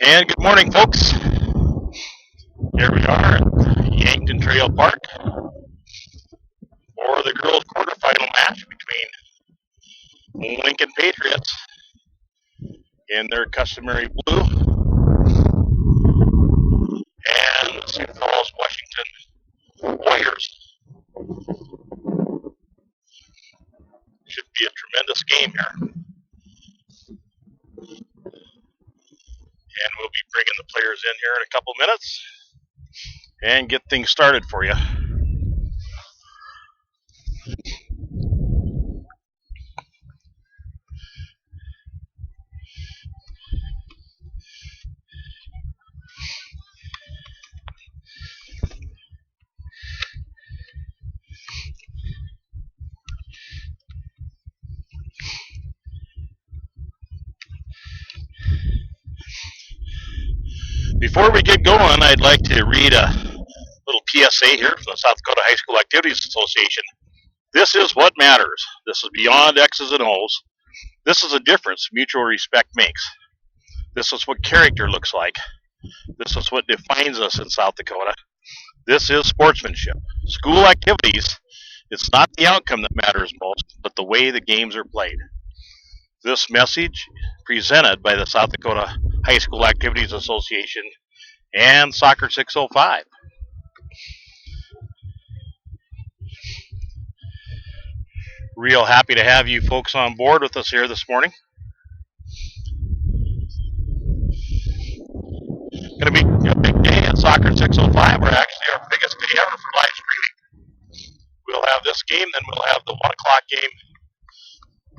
And good morning, folks. Here we are at Yankton Trail Park for the girls' quarterfinal match between Lincoln Patriots in their customary blue and the Sioux Falls, Washington Warriors. Should be a tremendous game here. And we'll be bringing the players in here in a couple minutes and get things started for you. Before we get going, I'd like to read a little PSA here from the South Dakota High School Activities Association. This is what matters. This is beyond X's and O's. This is a difference mutual respect makes. This is what character looks like. This is what defines us in South Dakota. This is sportsmanship. School activities, it's not the outcome that matters most, but the way the games are played. This message presented by the South Dakota High School Activities Association and Soccer 605. Real happy to have you folks on board with us here this morning. Going to be a big day at Soccer 605. We're actually our biggest day ever for live streaming. We'll have this game, then we'll have the 1 o'clock game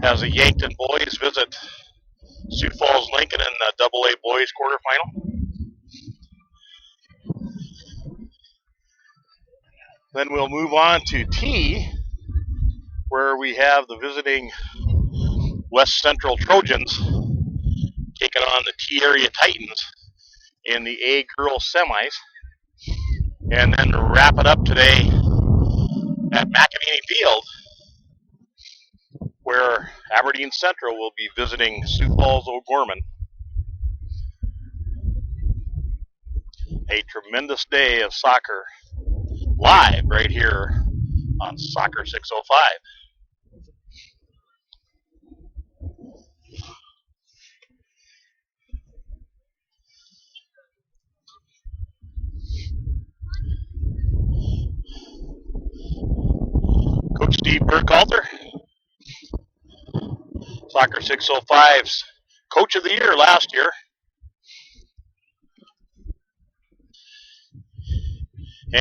as the Yankton boys visit Sioux Falls Lincoln in the AA boys quarterfinal. Then we'll move on to T, where we have the visiting West Central Trojans taking on the T area Titans in the A girls semis. And then wrap it up today at McEnany Field, where Aberdeen Central will be visiting Sioux Falls O'Gorman. A tremendous day of soccer live right here on Soccer 605. Coach Steve Burkhalter, Soccer 605's Coach of the Year last year.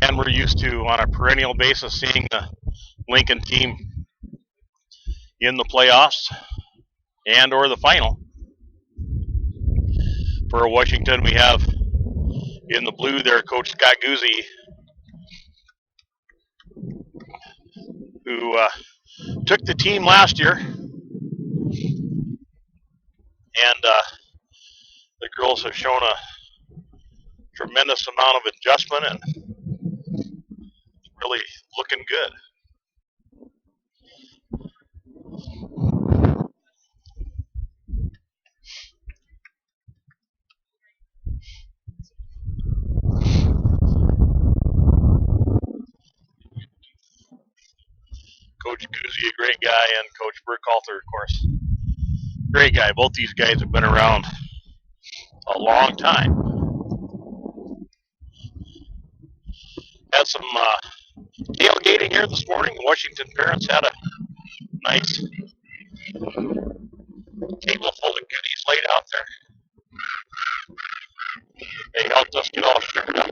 And we're used to, on a perennial basis, seeing the Lincoln team in the playoffs and or the final. For Washington, we have in the blue there Coach Scott Guzzi, who took the team last year. And the girls have shown a tremendous amount of adjustment and really looking good. Coach Guzzi, a great guy, and Coach Burkhalter, of course. Great guy. Both these guys have been around a long time. Had some tailgating here this morning. Washington parents had a nice table full of goodies laid out there. They helped us get all sugared up.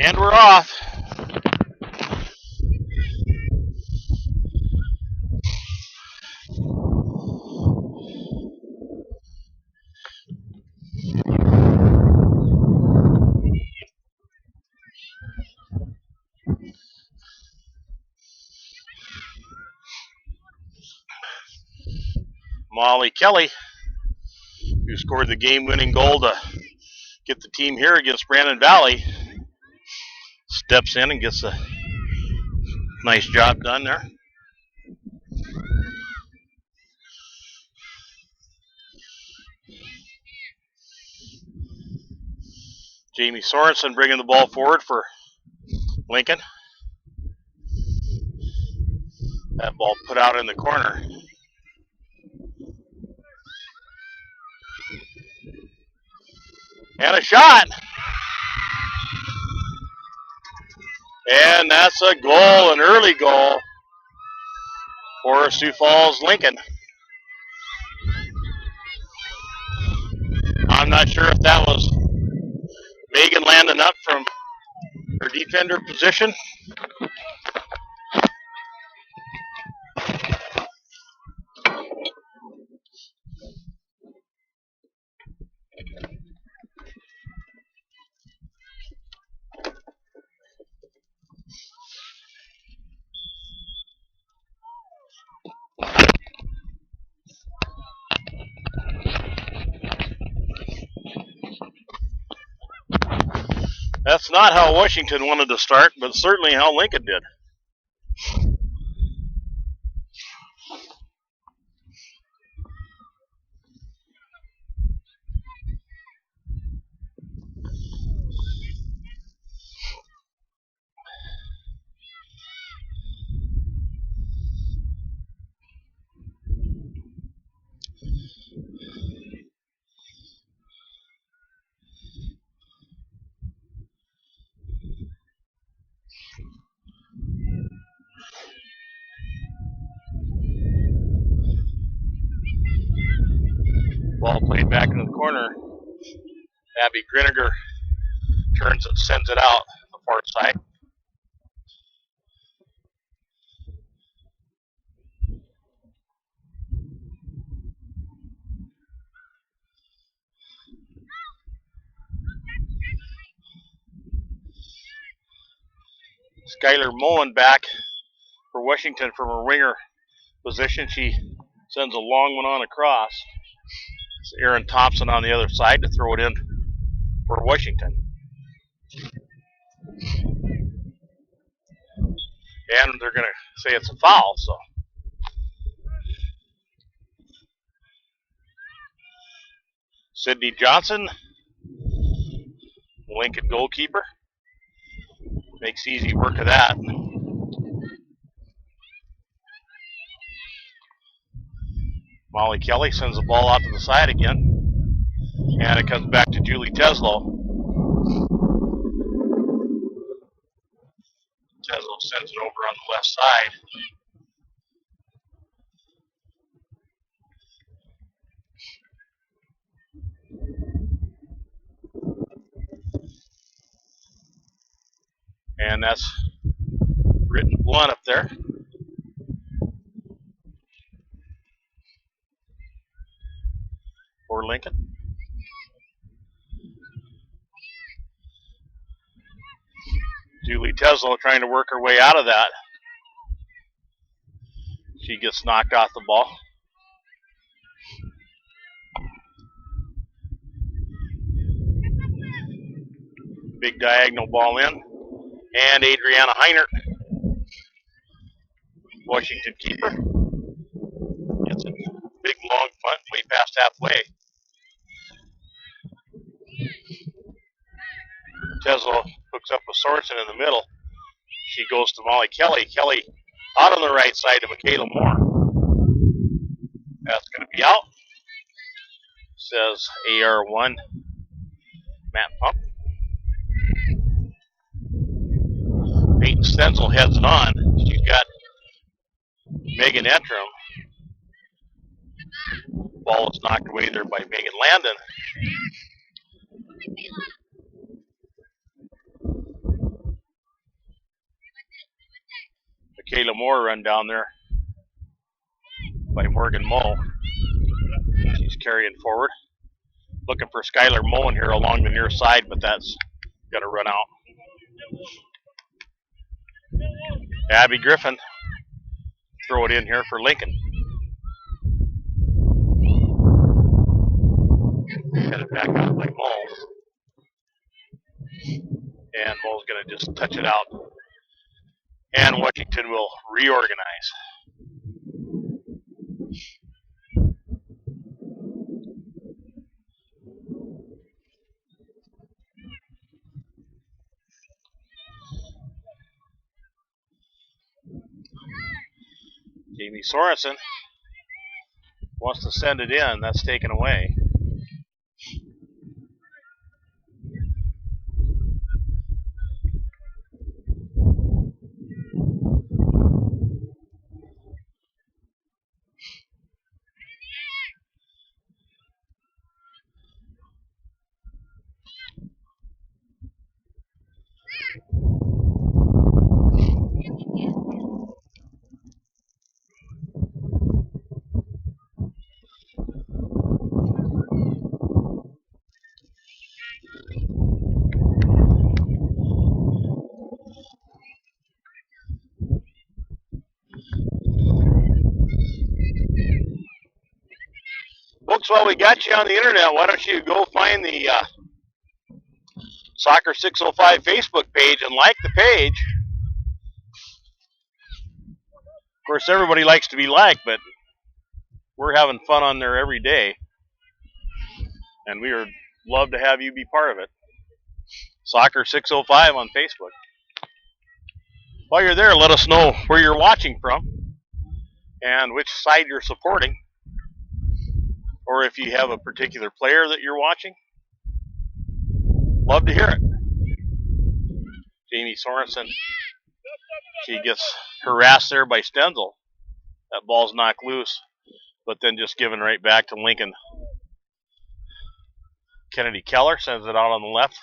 And we're off. Molly Kelly, who scored the game-winning goal to get the team here against Brandon Valley, steps in and gets a nice job done there. Jamie Sorensen bringing the ball forward for Lincoln. That ball put out in the corner. And a shot. And that's a goal, an early goal for Sioux Falls Lincoln. I'm not sure if that was Megan landing up from her defender position. That's not how Washington wanted to start, but certainly how Lincoln did. Ball played back into the corner. Abby Griniger turns and sends it out the far side. Skylar Mullen back for Washington from her winger position. She sends a long one on across. It's Aaron Thompson on the other side to throw it in for Washington. And they're going to say it's a foul, so. Sydney Johnson, Lincoln goalkeeper, makes easy work of that. Molly Kelly sends the ball out to the side again, and it comes back to Julie Teslow. Teslow sends it over on the left side. And that's Britton Blunt up there. For Lincoln. Julie Teslow trying to work her way out of that. She gets knocked off the ball. Big diagonal ball in. And Adriana Heinert, Washington keeper, gets a big long punt way past halfway. Tesla hooks up with Sorensen in the middle. She goes to Molly Kelly. Kelly out on the right side to Michaela Moore. That's going to be out. Says AR1 Matt Pump. Peyton Stenzel heads it on. She's got Megan Ettram. Ball is knocked away there by Megan Landon. Kayla Moore run down there by Morgan Moe. She's carrying forward. Looking for Skylar Moen here along the near side, but that's got to run out. Abby Griffin, throw it in here for Lincoln. Get it back out by Moe. And Moe's going to just touch it out. And Washington will reorganize. Jamie Sorensen wants to send it in. That's taken away. Folks, while we got you on the internet, why don't you go find the Soccer 605 Facebook page and like the page. Of course, everybody likes to be liked, but we're having fun on there every day, and we would love to have you be part of it. Soccer 605 on Facebook. While you're there, let us know where you're watching from and which side you're supporting, or if you have a particular player that you're watching. Love to hear it. Jamie Sorensen, she gets harassed there by Stenzel. That ball's knocked loose, but then just given right back to Lincoln. Kennedy Keller sends it out on the left.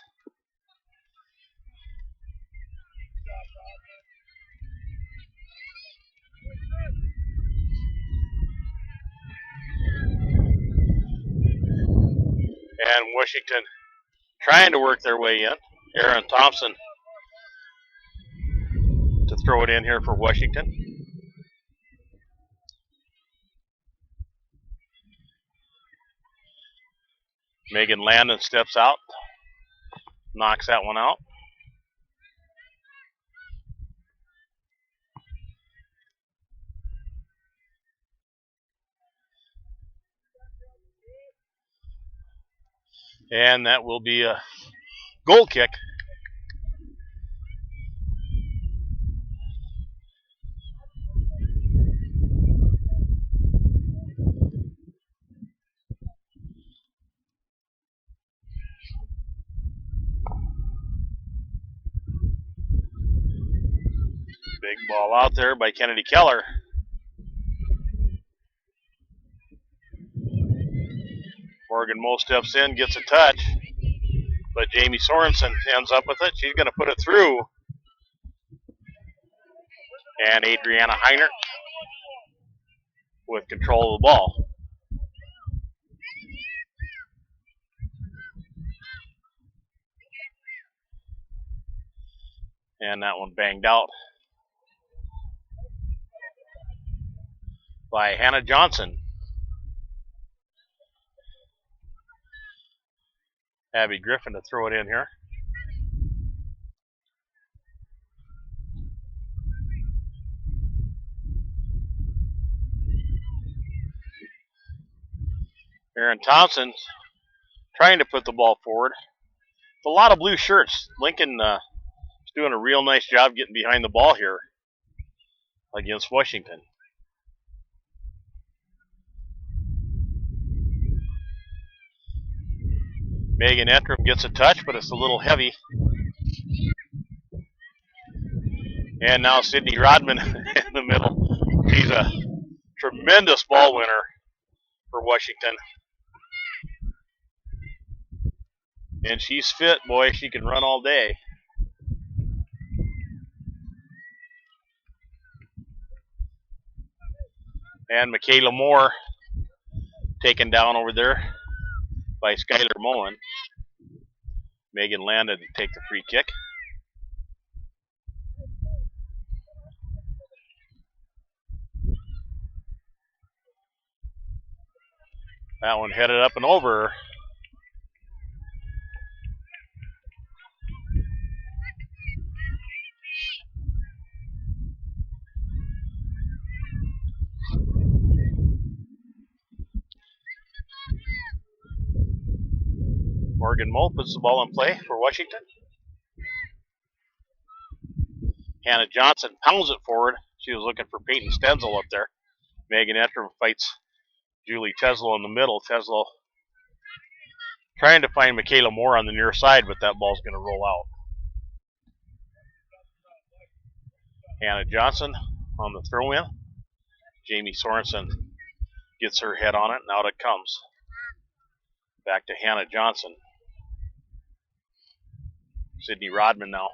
And Washington trying to work their way in. Aaron Thompson to throw it in here for Washington. Megan Landon steps out, knocks that one out. And that will be a goal kick. Big ball out there by Kennedy Keller. Morgan Moe steps in, gets a touch, but Jamie Sorensen ends up with it. She's going to put it through. And Adriana Heiner with control of the ball. And that one banged out by Hannah Johnson. Abby Griffin to throw it in here. Aaron Thompson trying to put the ball forward. It's a lot of blue shirts. Lincoln is doing a real nice job getting behind the ball here against Washington. Megan Entrim gets a touch, but it's a little heavy. And now Sydney Rodman in the middle. She's a tremendous ball winner for Washington. And she's fit, boy. She can run all day. And Michaela Moore taken down over there by Skylar Mullen. Megan Landon to take the free kick. That one headed up and over. Morgan Moe puts the ball in play for Washington. Hannah Johnson pounds it forward. She was looking for Peyton Stenzel up there. Megan Ettram fights Julie Teslo in the middle. Teslo trying to find Michaela Moore on the near side, but that ball's going to roll out. Hannah Johnson on the throw-in. Jamie Sorensen gets her head on it, and out it comes. Back to Hannah Johnson. Sydney Rodman now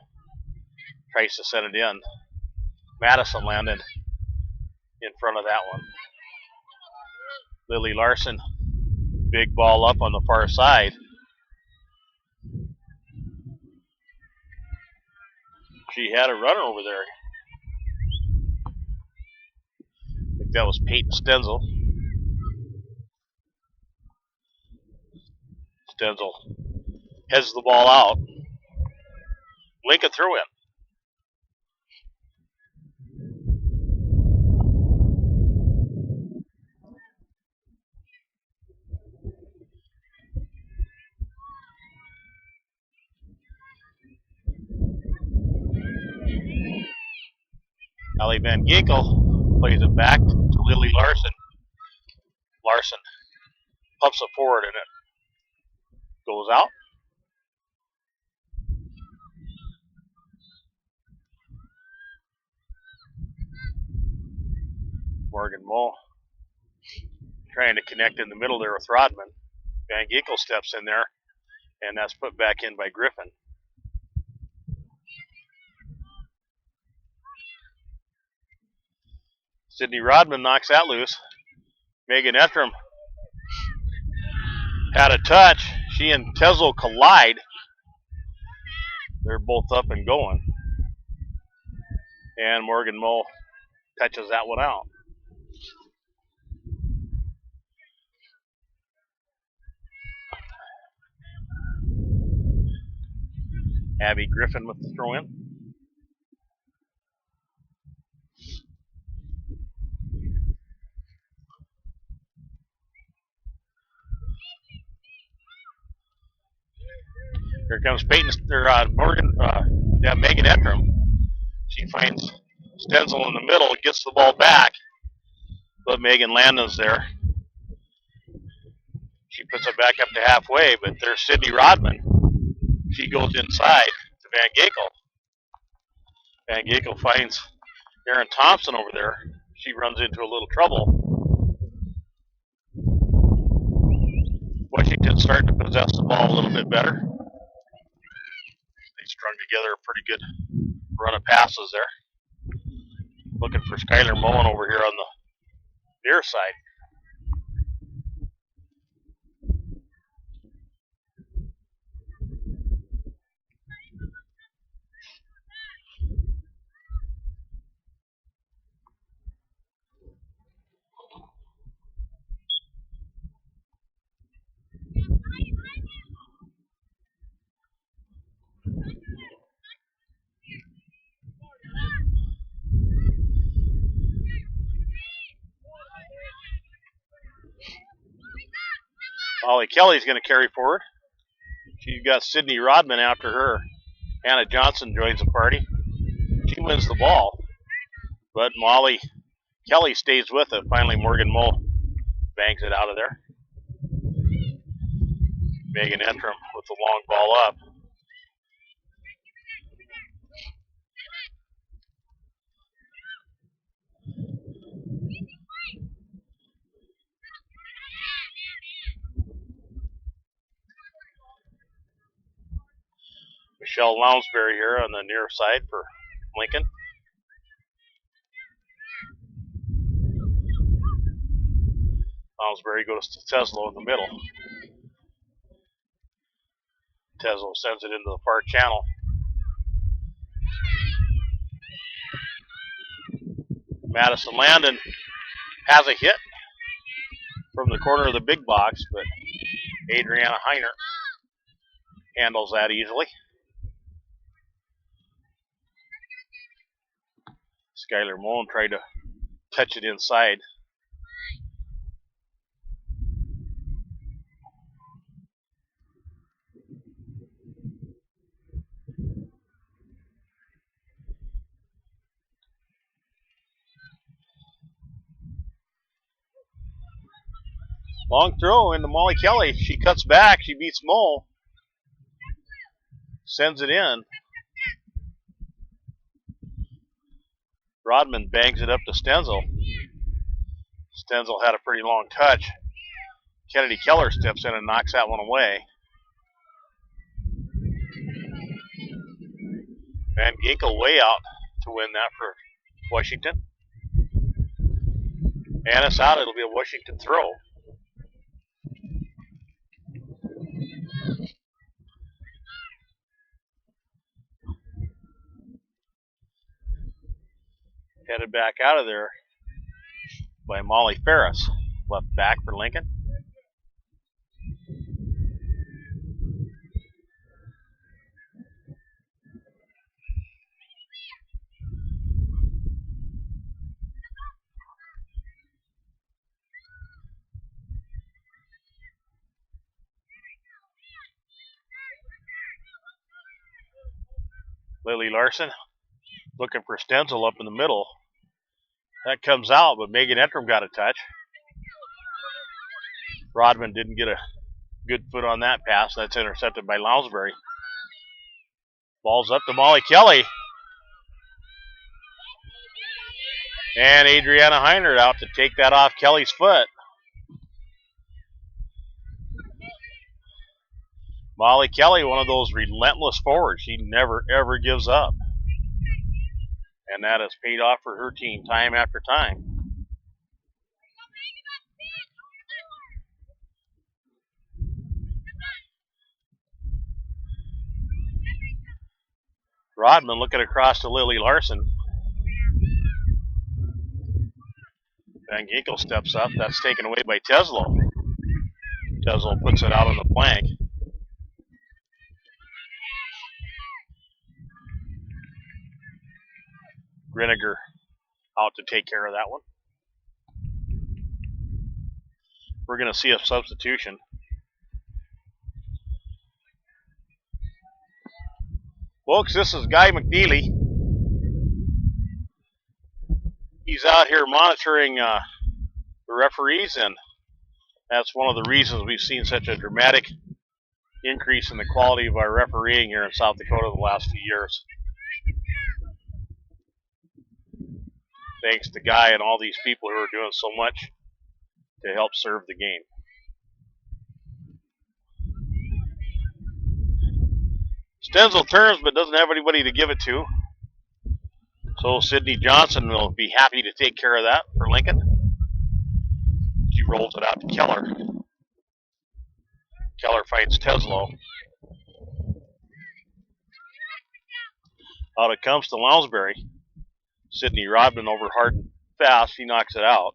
tries to send it in. Madison landed in front of that one. Lily Larson, big ball up on the far side. She had a runner over there. I think that was Peyton Stenzel. Stenzel heads the ball out. Lincoln throw in. Allie Van Ginkel plays it back to Lily Larson. Larson pumps it forward and it goes out. Morgan Moe trying to connect in the middle there with Rodman. Van Ginkel steps in there, and that's put back in by Griffin. Sydney Rodman knocks that loose. Megan Ettram had a touch. She and Teslo collide. They're both up and going. And Morgan Moe touches that one out. Abby Griffin with the throw in. Here comes Megan Ettram. She finds Stenzel in the middle, gets the ball back, but Megan Landon's there. She puts it back up to halfway, but there's Sydney Rodman. She goes inside to Van Ginkel. Van Ginkel finds Erin Thompson over there. She runs into a little trouble. Washington's starting to possess the ball a little bit better. They strung together a pretty good run of passes there. Looking for Skylar Mullen over here on the near side. Molly Kelly's going to carry forward. She's got Sydney Rodman after her. Hannah Johnson joins the party. She wins the ball, but Molly Kelly stays with it. Finally, Morgan Moe bangs it out of there. Megan Ettram with the long ball up. Michelle Lounsbury here on the near side for Lincoln. Lounsbury goes to Teslo in the middle. Teslo sends it into the far channel. Madison Landon has a hit from the corner of the big box, but Adriana Heiner handles that easily. Skylar Mullen tried to touch it inside. Long throw into Molly Kelly. She cuts back. She beats Mole. Sends it in. Rodman bangs it up to Stenzel. Stenzel had a pretty long touch. Kennedy Keller steps in and knocks that one away. Van Ginkel way out to win that for Washington. And it's out. It'll be a Washington throw. Headed back out of there by Molly Ferris. Left back for Lincoln. Lily Larson looking for Stenzel up in the middle. That comes out, but Megan Ettram got a touch. Rodman didn't get a good foot on that pass. That's intercepted by Lounsbury. Ball's up to Molly Kelly. And Adriana Heiner out to take that off Kelly's foot. Molly Kelly, one of those relentless forwards. She never, ever gives up. And that has paid off for her team time after time. Rodman looking across to Lily Larson. Van Ginkel steps up. That's taken away by Teslo. Teslo puts it out on the flank. Griniger out to take care of that one. We're going to see a substitution. Folks, this is Guy McNeely. He's out here monitoring the referees, and that's one of the reasons we've seen such a dramatic increase in the quality of our refereeing here in South Dakota the last few years. Thanks to Guy and all these people who are doing so much to help serve the game. Stenzel turns but doesn't have anybody to give it to. So Sydney Johnson will be happy to take care of that for Lincoln. She rolls it out to Keller. Keller fights Teslo. Out it comes to Lounsbury. Sydney Rodman over hard and fast. He knocks it out.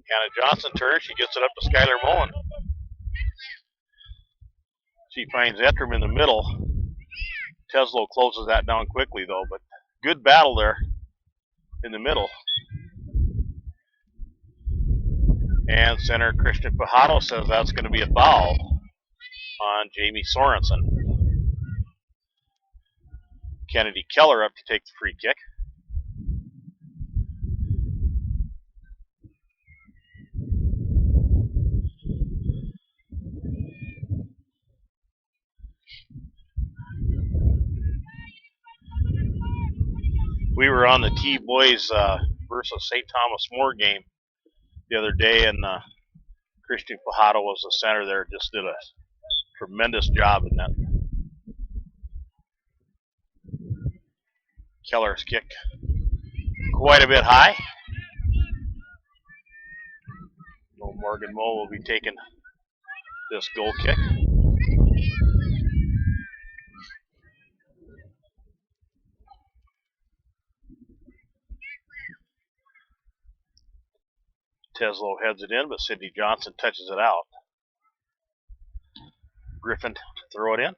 Hannah Johnson turns. She gets it up to Skylar Mullen. She finds Ettram in the middle. Teslo closes that down quickly, though, but good battle there in the middle. And center Christian Fajardo says that's going to be a foul on Jamie Sorensen. Kennedy Keller up to take the free kick. We were on the T-Boys versus St. Thomas More game the other day, and Christian Fajardo was the center there, just did a Tremendous job in that. Keller's kick quite a bit high. So Morgan Moe will be taking this goal kick. Teslow heads it in, but Sydney Johnson touches it out. Griffin to throw it in.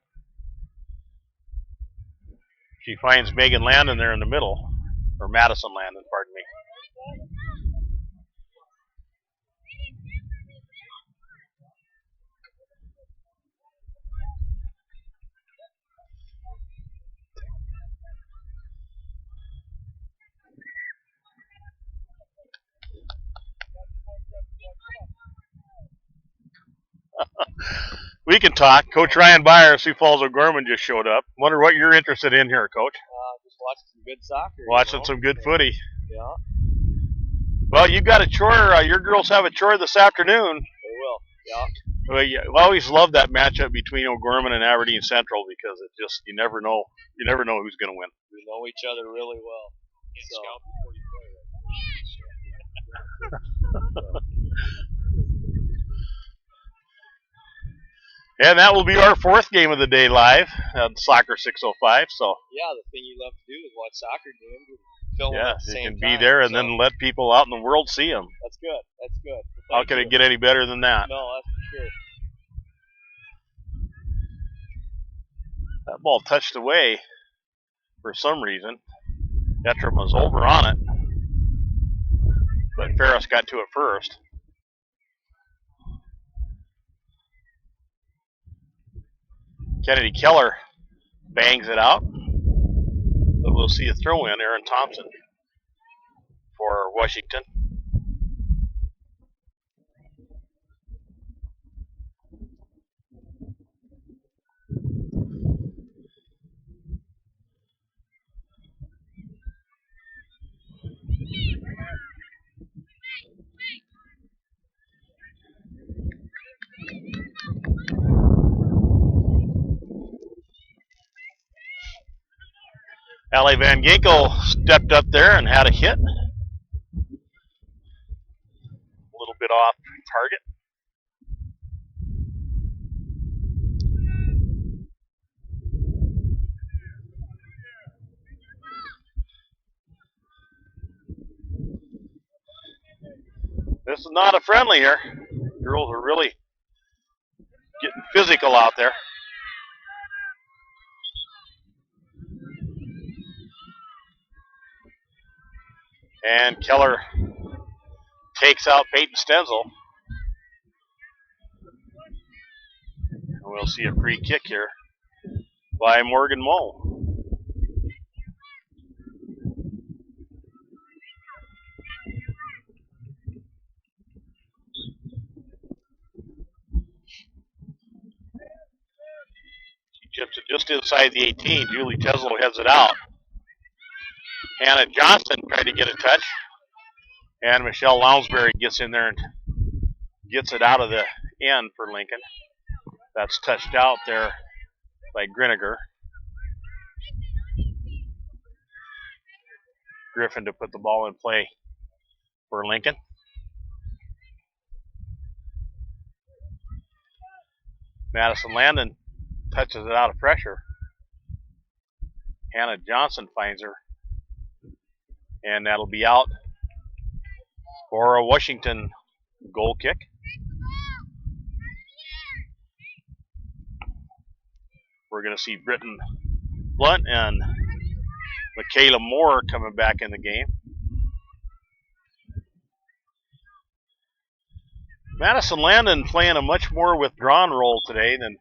She finds Megan Landon there in the middle, or Madison Landon, pardon me. We can talk. Coach Ryan Byer, Sioux Falls O'Gorman just showed up. Wonder what you're interested in here, Coach. Just watching some good soccer. Watching some good footy. Yeah. Well, you've got a chore. Your girls have a chore this afternoon. They will. Yeah. Well, yeah, I always love that matchup between O'Gorman and Aberdeen Central because it just you never know who's going to win. We know each other really well. So. And that will be our fourth game of the day live on Soccer 605. So yeah, the thing you love to do is watch soccer games and film them at the same you can time. be there and then let people out in the world see them. That's good. That's good. How can it get any better than that? No, that's for sure. That ball touched away for some reason. Etram was over on it, but Ferris got to it first. Kennedy Keller bangs it out, but we'll see a throw in. Aaron Thompson for Washington. Allie Van Ginkel stepped up there and had a hit. A little bit off target. This is not a friendly here. Girls are really getting physical out there. And Keller takes out Peyton Stenzel. And we'll see a free kick here by Morgan Moe. She chips it just inside the 18. Julie Teslow heads it out. Hannah Johnson tried to get a touch, and Michelle Lounsbury gets in there and gets it out of the end for Lincoln. That's touched out there by Griniger. Griffin to put the ball in play for Lincoln. Madison Landon touches it out of pressure. Hannah Johnson finds her. And that'll be out for a Washington goal kick. We're going to see Britton Blunt and Michaela Moore coming back in the game. Madison Landon playing a much more withdrawn role today than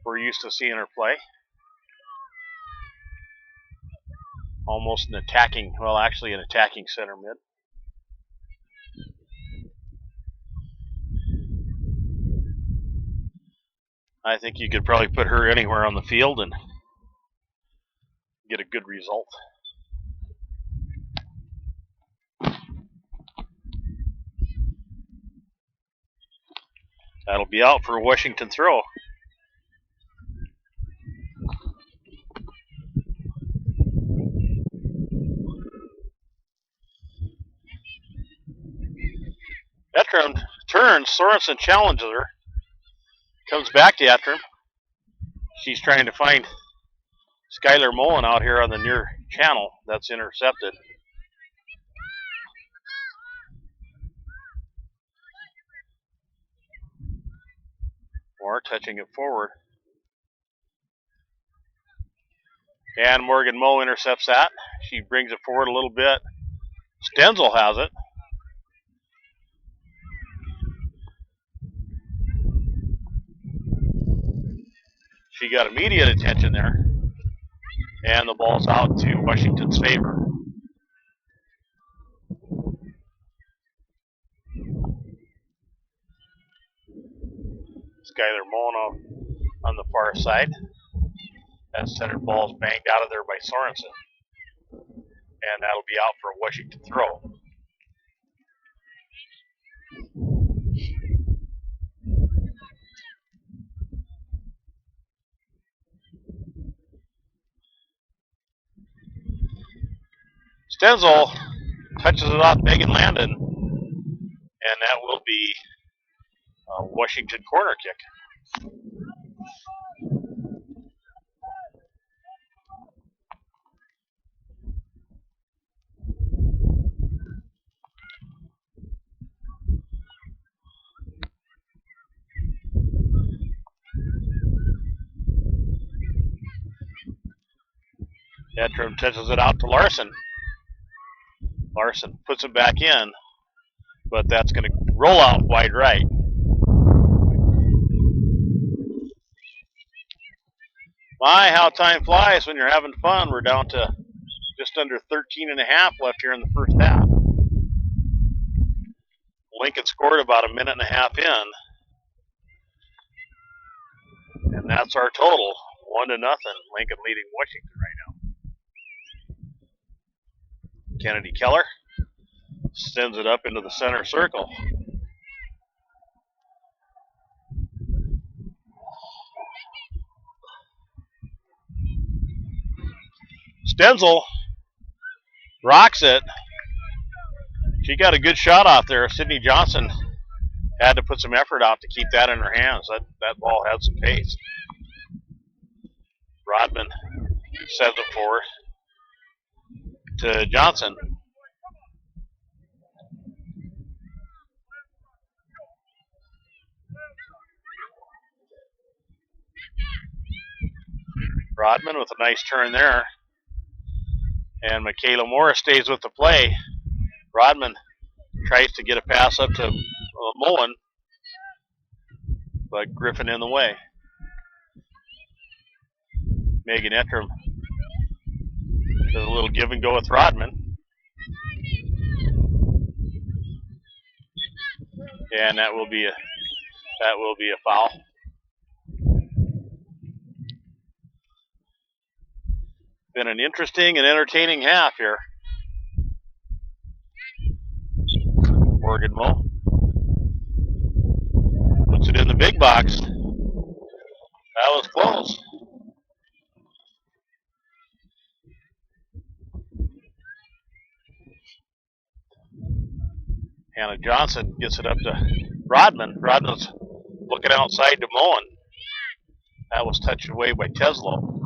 we're used to seeing her play. Almost an attacking, well, actually an attacking center mid. I think you could probably put her anywhere on the field and get a good result. That'll be out for a Washington throw. Ettram turns. Sorensen challenges her. Comes back to Ettram. She's trying to find Skylar Mullen out here on the near channel. That's intercepted. Moore touching it forward. And Morgan Moe intercepts that. She brings it forward a little bit. Stenzel has it. She got immediate attention there. And the ball's out to Washington's favor. Skylar Mullen on the far side. That centered ball's banged out of there by Sorensen. And that'll be out for a Washington throw. Stenzel touches it off Megan Landon, and that will be a Washington corner kick. Ettram touches it out to Larson. Larson puts it back in, but that's going to roll out wide right. My, how time flies when you're having fun. We're down to just under 13 and a half left here in the first half. Lincoln scored about a minute and a half in. And that's our total, 1-0. Lincoln leading Washington right now. Kennedy Keller sends it up into the center circle. Stenzel rocks it. She got a good shot out there. Sydney Johnson had to put some effort out to keep that in her hands. That ball had some pace. Rodman sends it forward to Johnson. Rodman with a nice turn there. And Michaela Morris stays with the play. Rodman tries to get a pass up to Mullen, but Griffin in the way. Megan Ettram does a little give and go with Rodman. And that will be a foul. Been an interesting and entertaining half here. Morgan Moe puts it in the big box. That was close. Hannah Johnson gets it up to Rodman. Rodman's looking outside to Mullen. That was touched away by Teslo.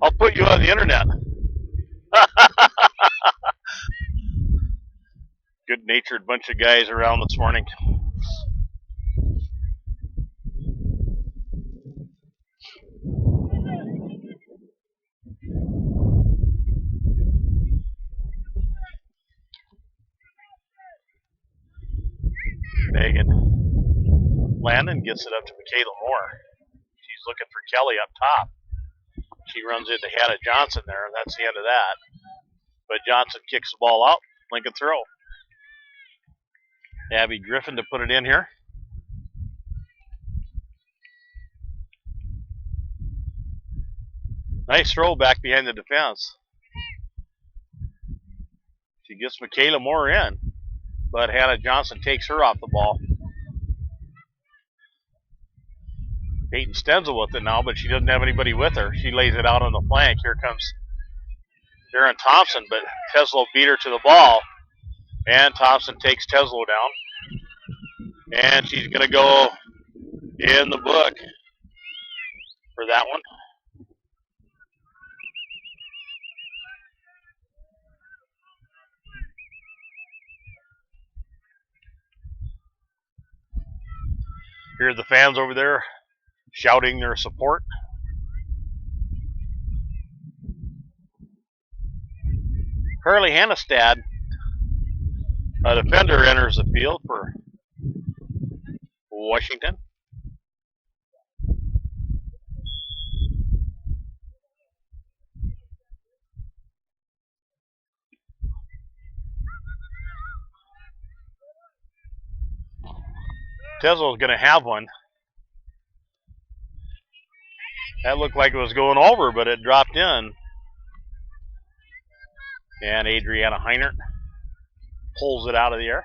I'll put you on the internet. Good-natured bunch of guys around this morning. Megan Landon gets it up to Michaela Moore. She's looking for Kelly up top. She runs into Hannah Johnson there, and that's the end of that. But Johnson kicks the ball out. Lincoln throw. Abby Griffin to put it in here. Nice throw back behind the defense. She gets Michaela Moore in, but Hannah Johnson takes her off the ball. Peyton Stenzel with it now, but she doesn't have anybody with her. She lays it out on the flank. Here comes Erin Thompson, but Teslo beat her to the ball, and Thompson takes Teslo down, and she's going to go in the book for that one. Here's the fans over there shouting their support. Carly Hannestad, a defender, enters the field for Washington. Teslo's going to have one. That looked like it was going over, but it dropped in. And Adriana Heinert pulls it out of the air.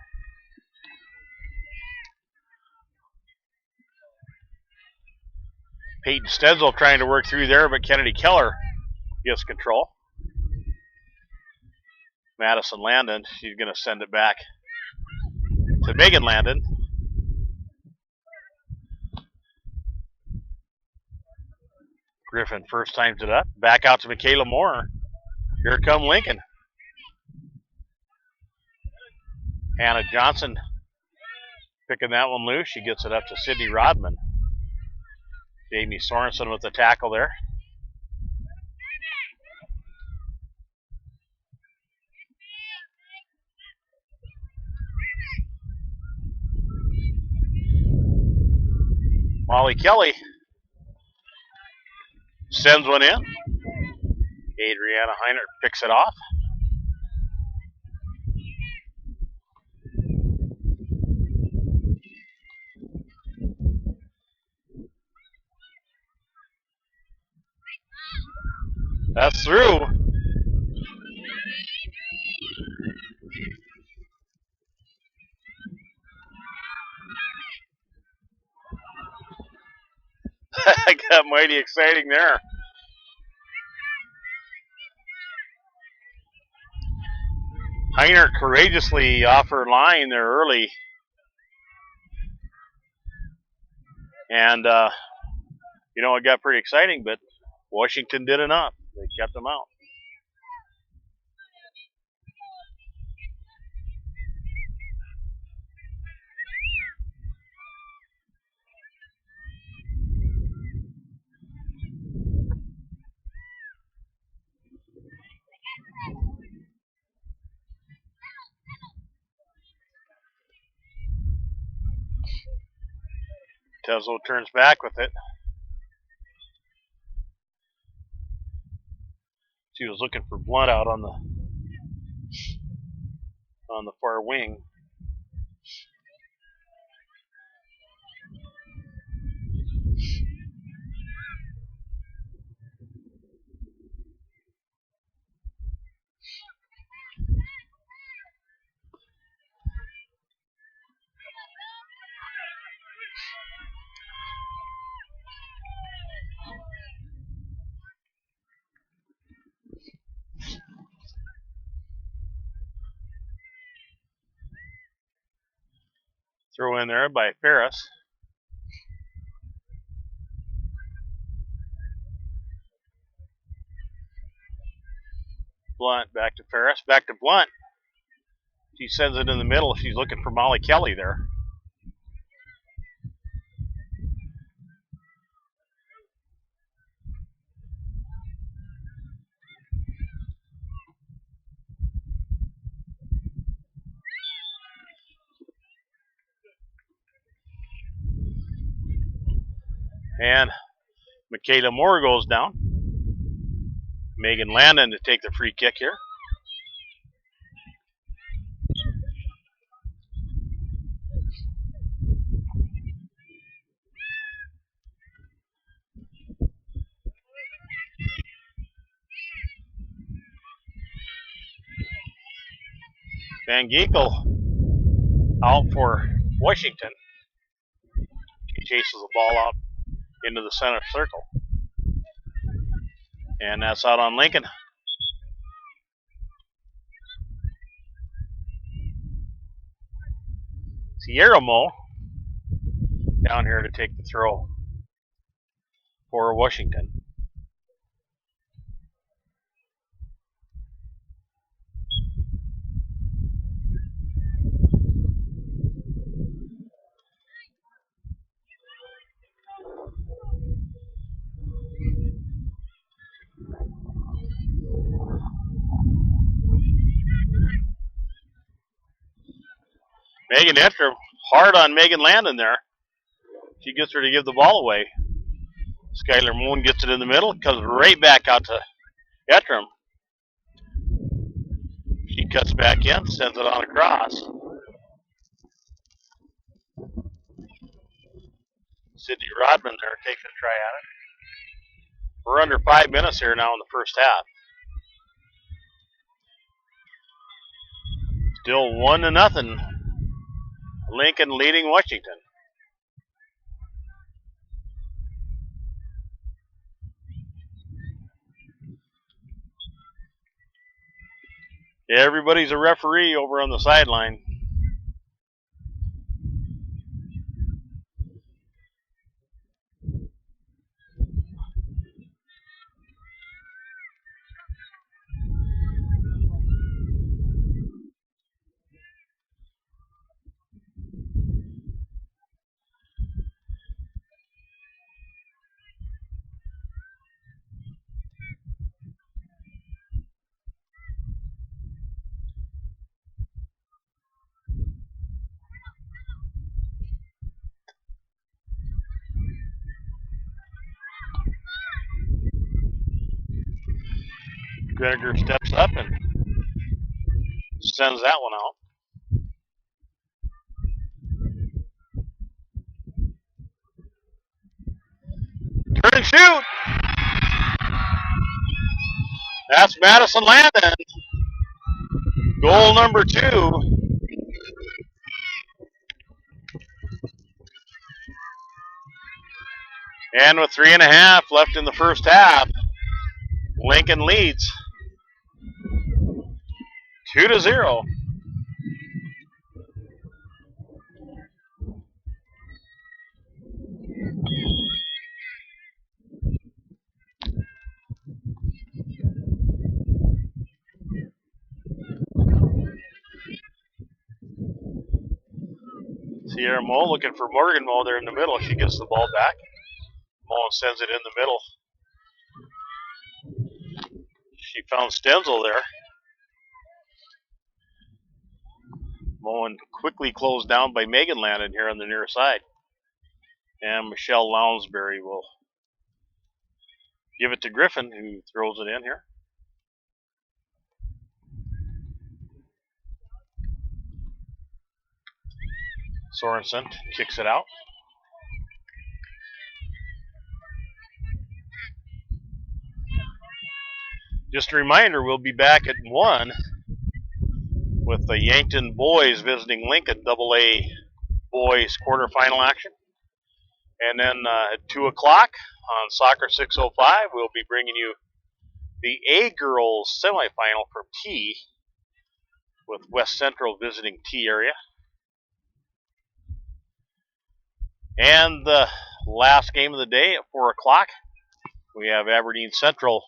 Peyton Stenzel trying to work through there, but Kennedy Keller gets control. Madison Landon, she's going to send it back to Megan Landon. Griffin first times it up. Back out to Michaela Moore. Here come Lincoln. Hannah Johnson picking that one loose. She gets it up to Sydney Rodman. Jamie Sorensen with the tackle there. Molly Kelly sends one in. Adriana Heinert picks it off. That's through. Got mighty exciting there. Heinert courageously off her line there early. And, it got pretty exciting, but Washington did enough. They kept them out. Teslo turns back with it. She was looking for Blunt out on the far wing. Throw in there by Ferris. Blunt back to Ferris, back to Blunt. She sends it in the middle. She's looking for Molly Kelly there. And Michaela Moore goes down. Megan Landon to take the free kick here. Van Ginkel out for Washington. He chases the ball out into the center circle. And that's out on Lincoln. Sierra Mo down here to take the throw for Washington. Megan Etram, hard on Megan Landon there. She gets her to give the ball away. Skylar Moon gets it in the middle, comes right back out to Etram. She cuts back in, sends it on across. Sydney Rodman there takes a try at it. We're under 5 minutes here now in the first half. Still 1-0. Lincoln leading Washington. Everybody's a referee over on the sideline. Gregor steps up and sends that one out. Turn and shoot! That's Madison Landon. Goal number 2. And with 3.5 left in the first half, Lincoln leads 2-0. Sierra Mo looking for Morgan Mo there in the middle. She gets the ball back. Mo sends it in the middle. She found Stenzel there. Moen quickly closed down by Megan Landon here on the near side. And Michelle Lounsbury will give it to Griffin, who throws it in here. Sorensen kicks it out. Just a reminder, we'll be back at 1 with the Yankton boys visiting Lincoln AA boys quarterfinal action. And then at 2 o'clock on Soccer 605, we'll be bringing you the A girls semifinal from T, with West Central visiting T area. And the last game of the day at 4 o'clock, we have Aberdeen Central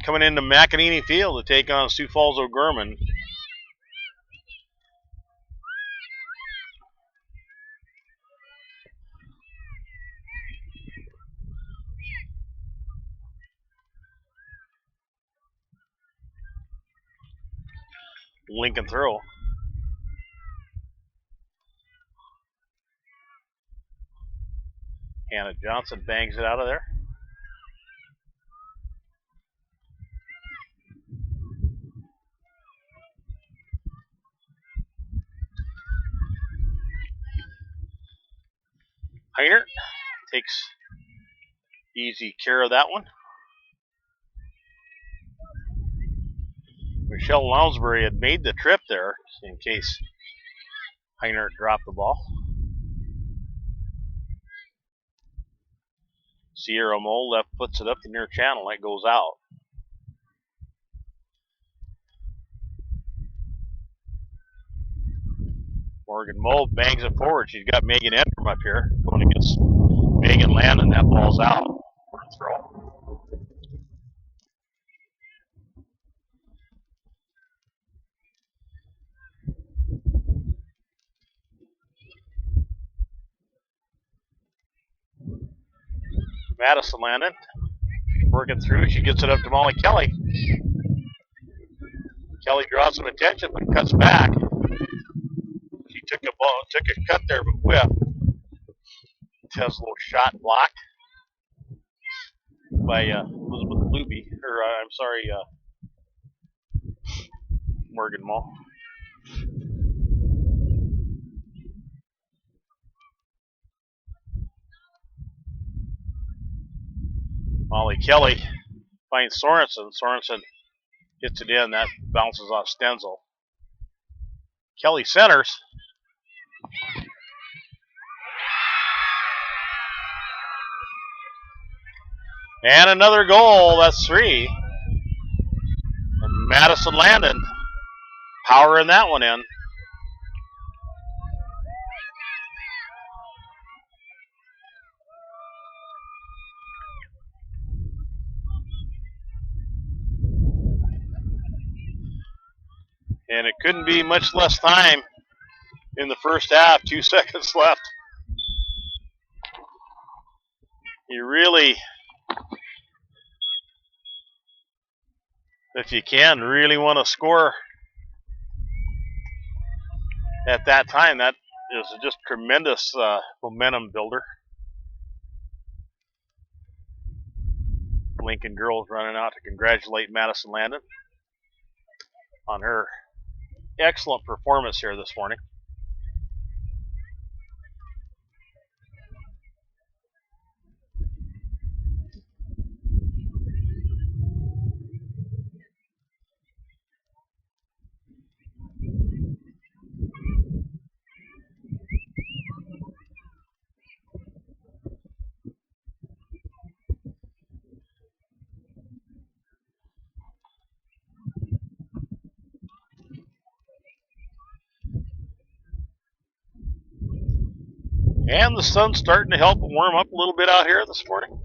coming into McEnany Field to take on Sioux Falls O'Gorman. Lincoln throw. Hannah Johnson bangs it out of there. Heiner takes easy care of that one. Michelle Lounsbury had made the trip there in case Heiner dropped the ball. Sierra Mole left puts it up the near channel. It goes out. Morgan Mole bangs it forward. She's got Megan Edram up here going against Megan Landon. That ball's out for a throw. Madison Landon working through. She gets it up to Molly Kelly. Kelly draws some attention but cuts back. She took a cut there but whipped. Has a little shot blocked by Elizabeth Luby, or I'm sorry, Morgan Mole. Molly Kelly finds Sorensen. Sorensen hits it in. That bounces off Stenzel. Kelly centers. And another goal. That's 3. And Madison Landon powering that one in. And it couldn't be much less time in the first half. 2 seconds left. You really, if you can, really want to score at that time. That is just tremendous momentum builder. Lincoln girls running out to congratulate Madison Landon on her excellent performance here this morning. And the sun's starting to help warm up a little bit out here this morning.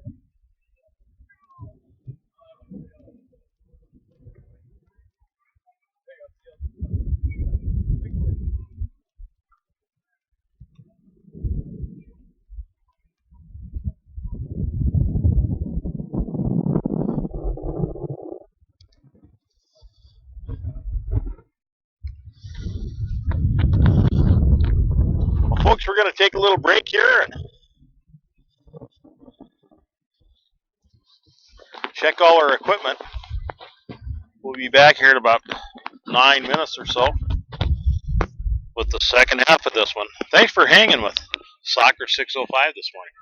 Well, folks, we're going to take a little break here and check all our equipment. We'll be back here in about 9 minutes or so with the second half of this one. Thanks for hanging with Soccer 605 this morning.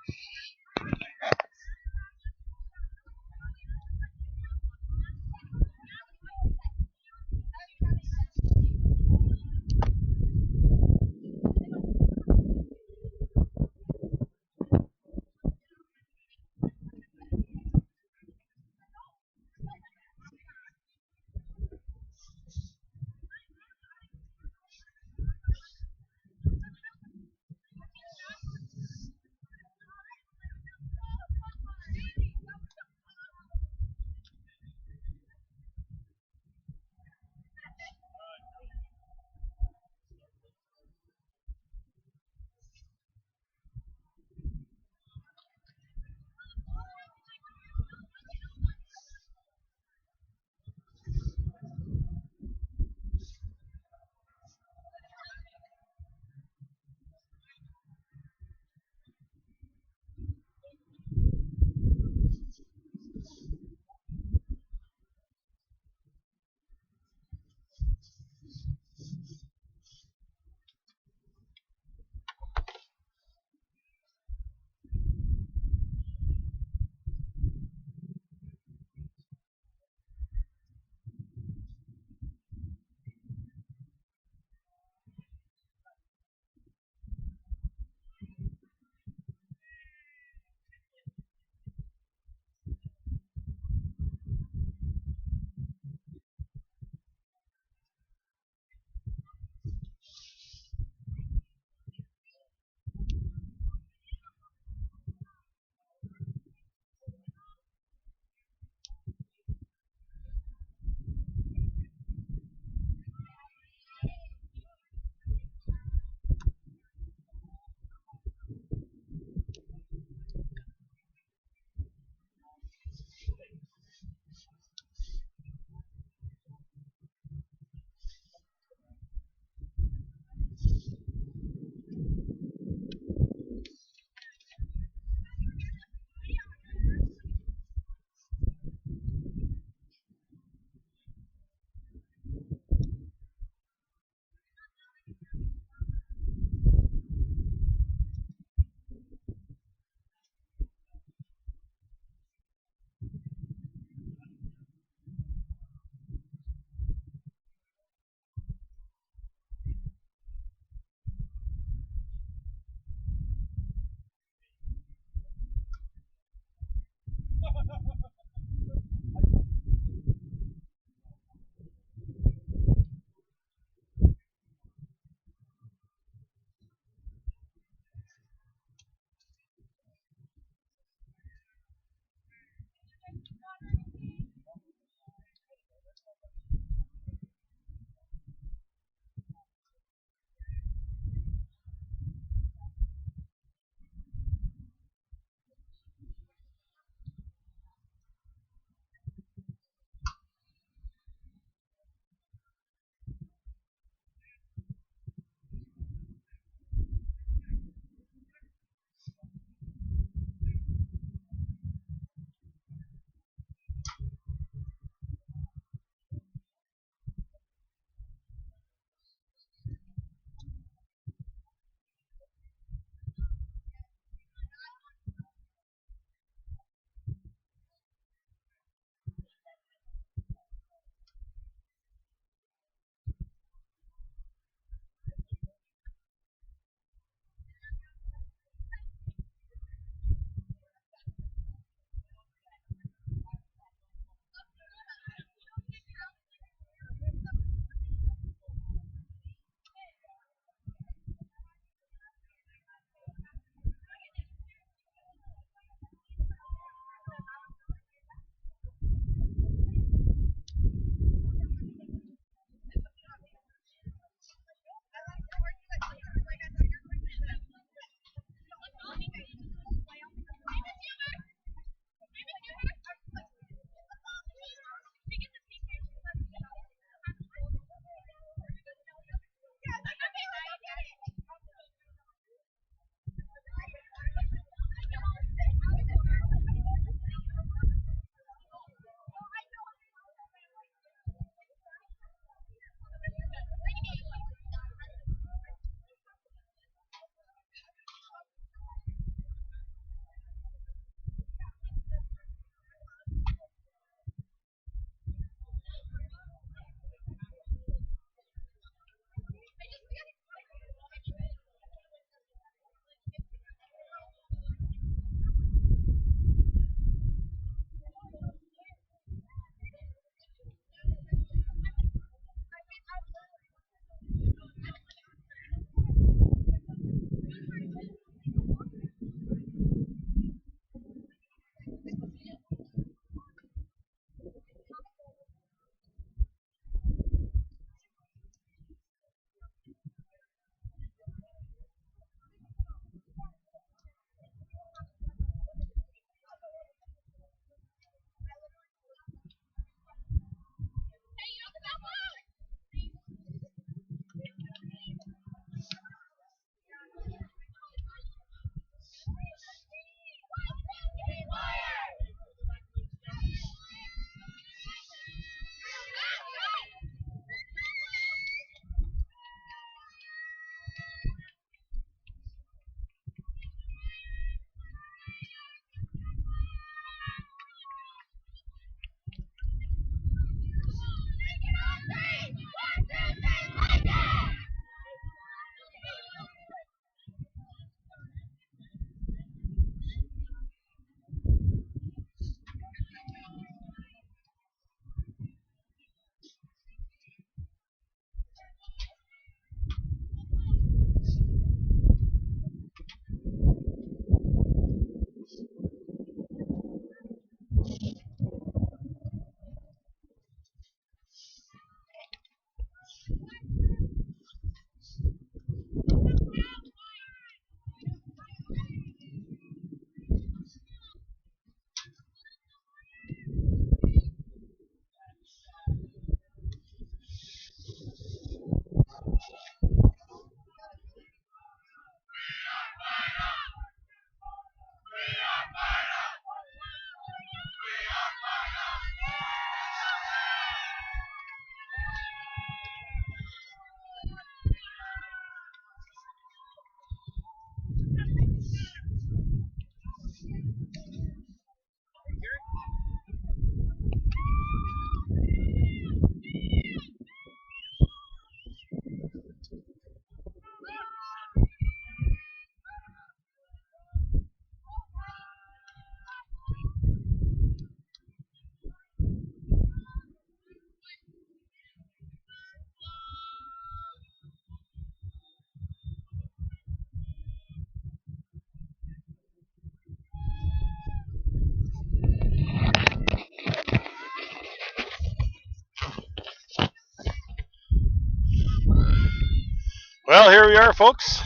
Well, here we are, folks.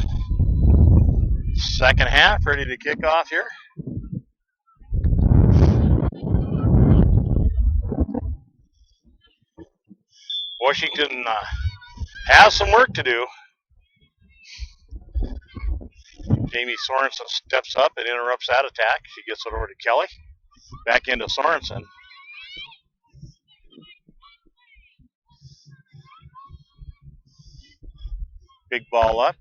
Second half, ready to kick off here. Washington has some work to do. Jamie Sorensen steps up and interrupts that attack. She gets it over to Kelly. Back into Sorensen. Big ball up.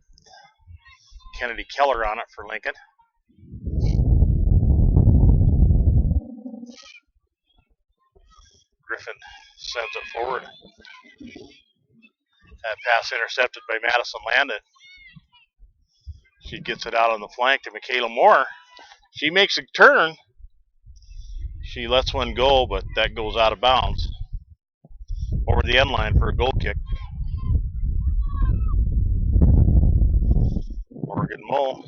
Kennedy Keller on it for Lincoln. Griffin sends it forward. That pass intercepted by Madison Landon. She gets it out on the flank to Michaela Moore. She makes a turn. She lets one go, but that goes out of bounds. Over the end line for a goal kick. Morgan Moe.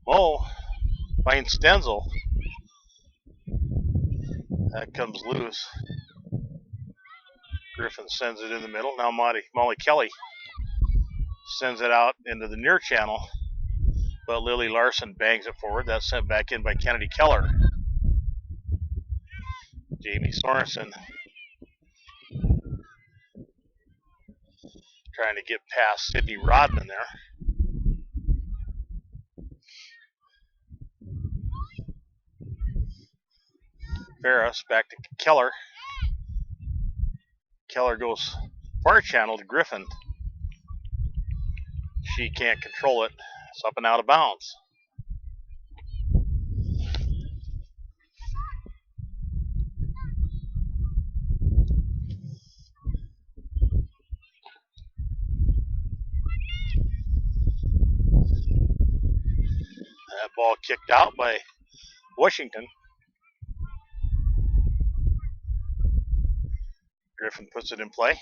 Moe finds Stenzel. That comes loose. Griffin sends it in the middle. Now Molly Kelly sends it out into the near channel, but Lily Larson bangs it forward. That's sent back in by Kennedy Keller. Jamie Sorensen trying to get past Sydney Rodman there. Ferris back to Keller. Keller goes far channel to Griffin. She can't control it. It's up and out of bounds. That ball kicked out by Washington. Griffin puts it in play.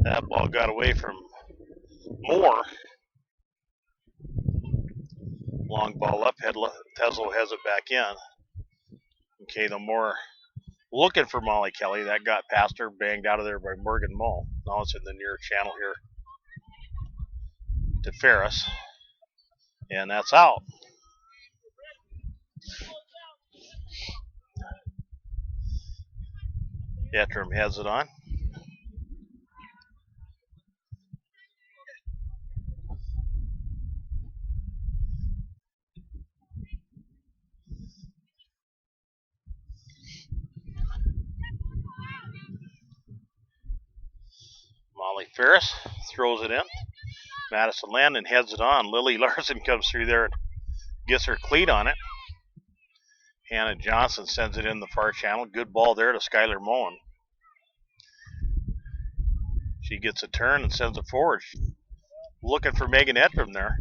That ball got away from Moore. Long ball up, Teslo has it back in. Okay, the Moore looking for Molly Kelly. That got past her, banged out of there by Morgan Moe. Now it's in the near channel here to Ferris. And that's out. Ettram has it on. Molly Ferris throws it in. Madison Landon heads it on. Lily Larson comes through there and gets her cleat on it. Hannah Johnson sends it in the far channel. Good ball there to Skylar Moen. She gets a turn and sends it forward. Looking for Megan Ettram there.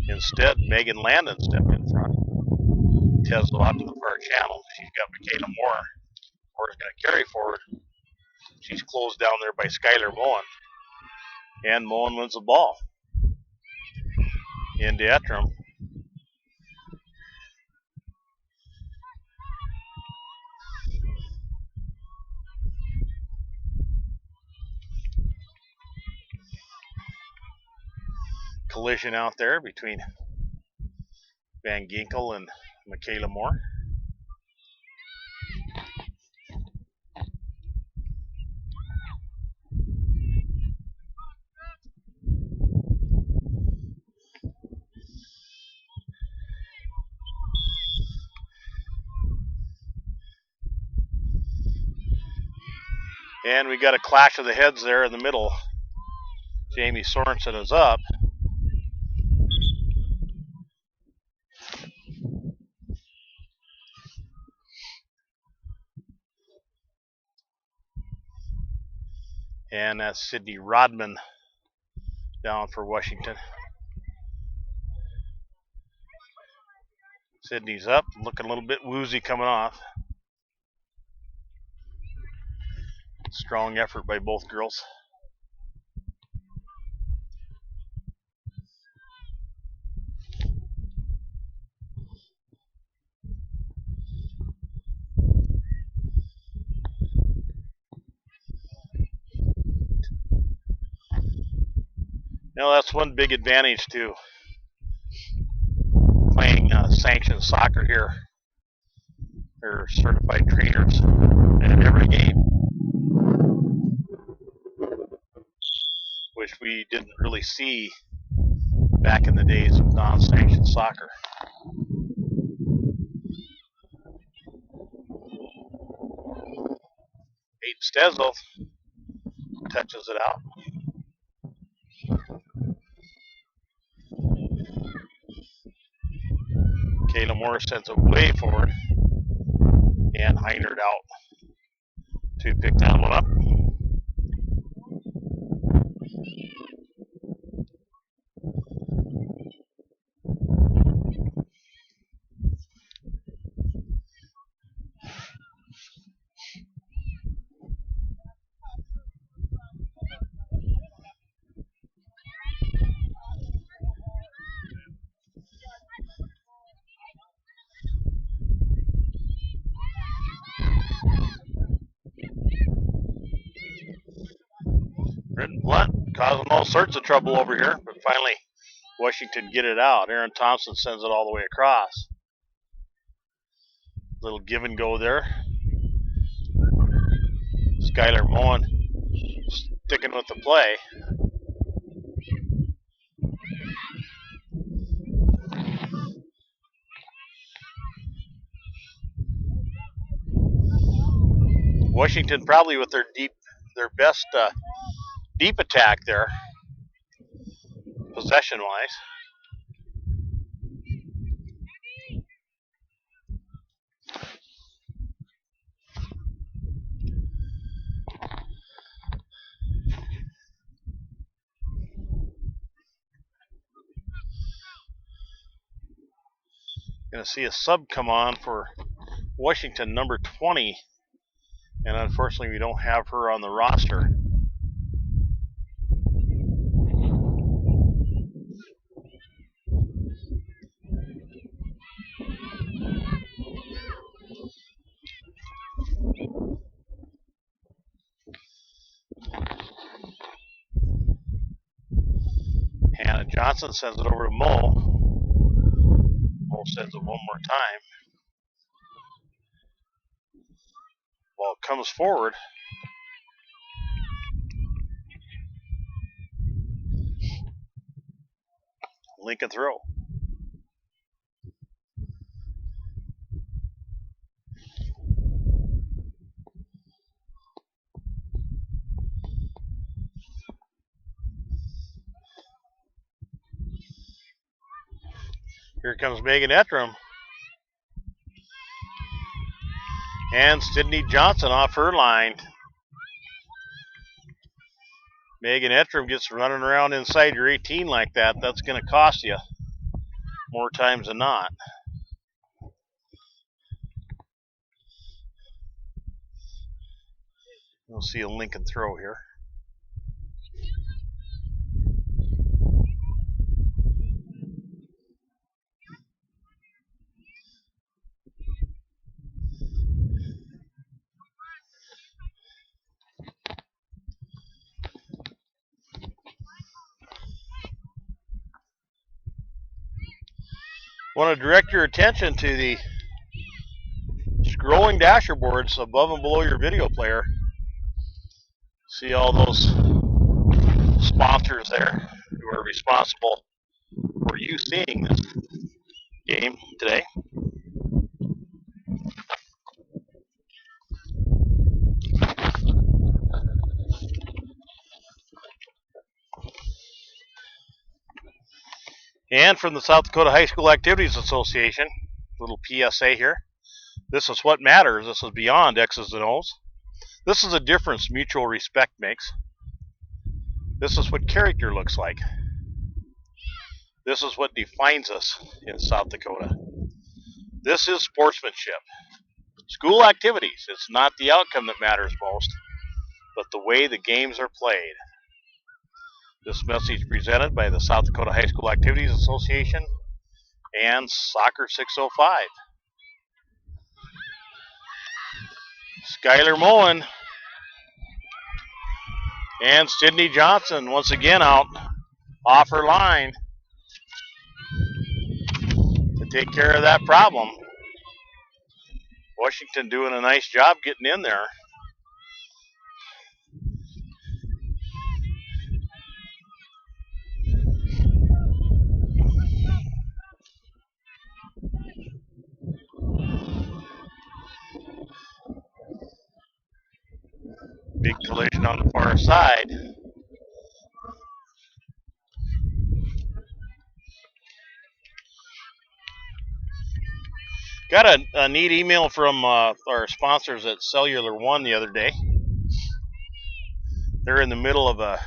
Instead, Megan Landon stepped in front. Tesla out to the far channel. She's got Michaela Moore. Moore's going to carry forward. She's closed down there by Skylar Moen. And Moen wins the ball. Into Ettram. Collision out there between Van Ginkel and Michaela Moore. And we got a clash of the heads there in the middle. Jamie Sorensen is up. And that's Sydney Rodman down for Washington. Sydney's up, looking a little bit woozy coming off. Strong effort by both girls. Now that's one big advantage to playing sanctioned soccer here. They're certified trainers at every game, which we didn't really see back in the days of non-sanctioned soccer. Aiden Stezel touches it out. Kayla Moore sends it way forward, and Heinert out to pick that one up. Blunt causing all sorts of trouble over here, but finally Washington get it out. Aaron Thompson sends it all the way across. Little give and go there. Skylar Moen sticking with the play. Washington probably with their best deep attack there, possession-wise. Going to see a sub come on for Washington, number 20, and unfortunately we don't have her on the roster. Hannah Johnson sends it over to Mo. Mo sends it one more time. Ball comes forward. Lincoln throw. Here comes Megan Ettram. And Sydney Johnson off her line. Megan Ettram gets running around inside your 18 like that. That's going to cost you more times than not. We'll see a Lincoln throw here. Want to direct your attention to the scrolling dasher boards above and below your video player. See all those sponsors there who are responsible for you seeing this game today. And from the South Dakota High School Activities Association, little PSA here. This is what matters. This is beyond X's and O's. This is a difference mutual respect makes. This is what character looks like. This is what defines us in South Dakota. This is sportsmanship. School activities, it's not the outcome that matters most, but the way the games are played. This message presented by the South Dakota High School Activities Association and Soccer 605. Skylar Mullen and Sydney Johnson once again out off her line to take care of that problem. Washington doing a nice job getting in there. Big collision on the far side. Got a neat email from our sponsors at Cellular One the other day. They're in the middle of a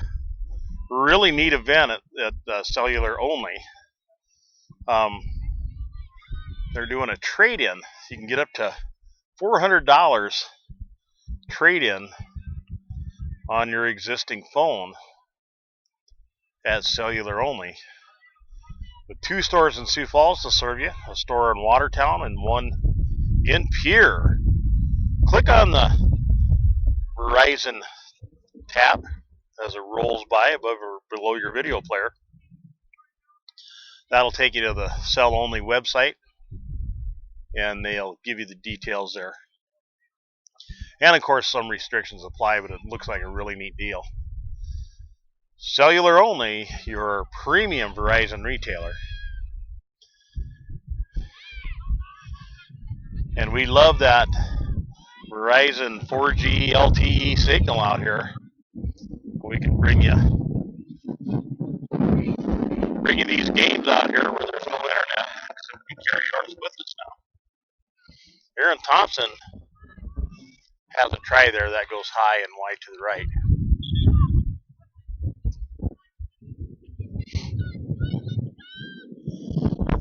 really neat event at Cellular Only. They're doing a trade-in. You can get up to $400 trade-in on your existing phone at Cellular Only. With 2 stores in Sioux Falls to serve you, a store in Watertown and one in Pierre. Click on the Verizon tab as it rolls by above or below your video player. That'll take you to the Cell Only website, and they'll give you the details there. And of course, some restrictions apply, but it looks like a really neat deal. Cellular Only, your premium Verizon retailer. And we love that Verizon 4G LTE signal out here. We can bring you these games out here where there's no internet. So we can carry ours with us now. Aaron Thompson has a try there that goes high and wide to the right.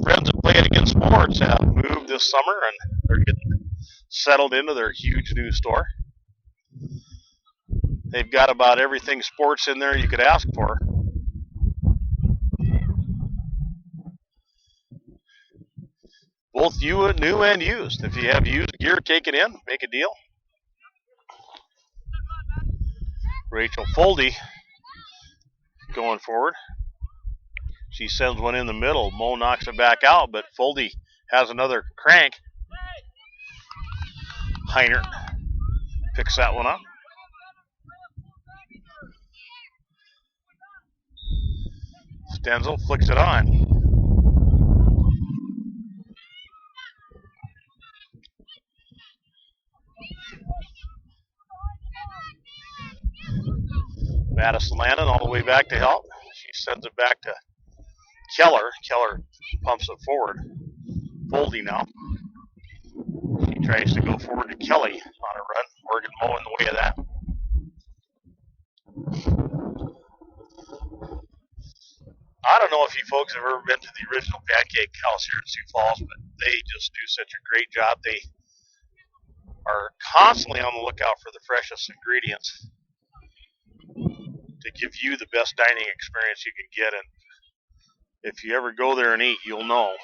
Friends that play it against sports have moved this summer and they're getting settled into their huge new store. They've got about everything sports in there you could ask for. Both new and used. If you have used gear, take it in, make a deal. Rachel Foldy going forward. She sends one in the middle. Mo knocks it back out, but Foldy has another crank. Heiner picks that one up. Stenzel flicks it on. Madison Landon all the way back to help. She sends it back to Keller. Keller pumps it forward. Foldy now. She tries to go forward to Kelly on a run. Morgan Moe in the way of that. I don't know if you folks have ever been to the original Pancake House here in Sioux Falls, but they just do such a great job. They are constantly on the lookout for the freshest ingredients to give you the best dining experience you can get. And if you ever go there and eat, you'll know.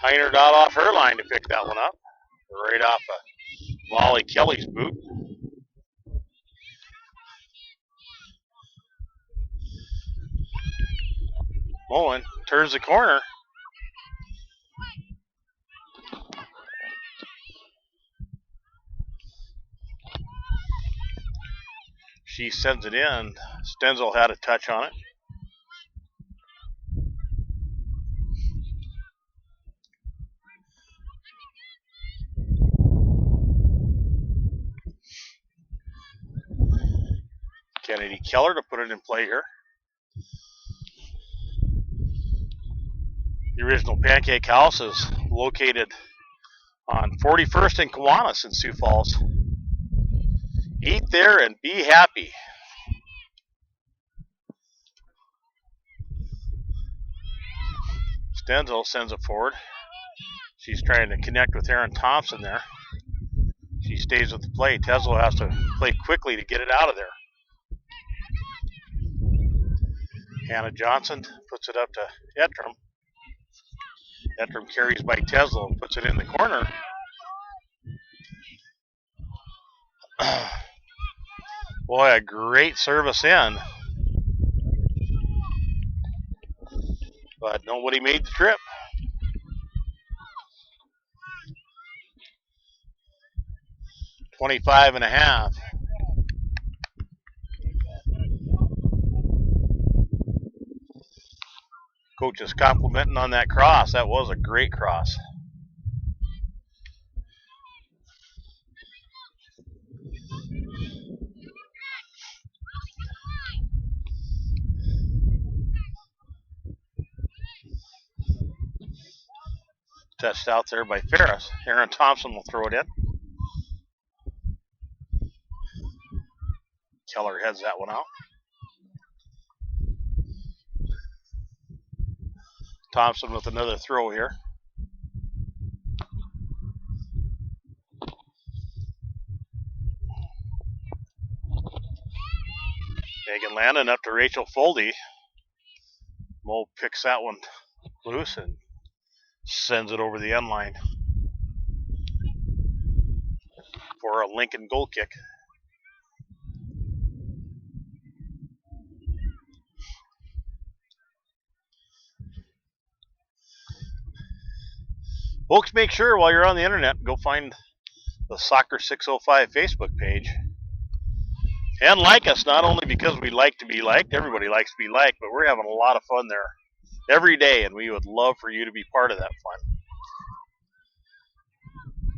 Heiner got off her line to pick that one up. Right off of Molly Kelly's boot. Mullen turns the corner. She sends it in. Stenzel had a touch on it. Kennedy Keller to put it in play here. The original Pancake House is located on 41st and Kiwanis in Sioux Falls. Eat there and be happy. Stenzel sends it forward. She's trying to connect with Aaron Thompson there. She stays with the play. Teslo has to play quickly to get it out of there. Hannah Johnson puts it up to Ettram. Ettram carries by Teslo and puts it in the corner. Boy, a great service in. But nobody made the trip. .25.5. Coach is complimenting on that cross. That was a great cross. Touched out there by Ferris. Aaron Thompson will throw it in. Keller heads that one out. Thompson with another throw here. Megan Landon up to Rachel Foldy. Mo picks that one loose and sends it over the end line for a Lincoln goal kick. Folks, make sure while you're on the internet, go find the Soccer 605 Facebook page. And like us, not only because we like to be liked, everybody likes to be liked, but we're having a lot of fun there every day, and we would love for you to be part of that fun.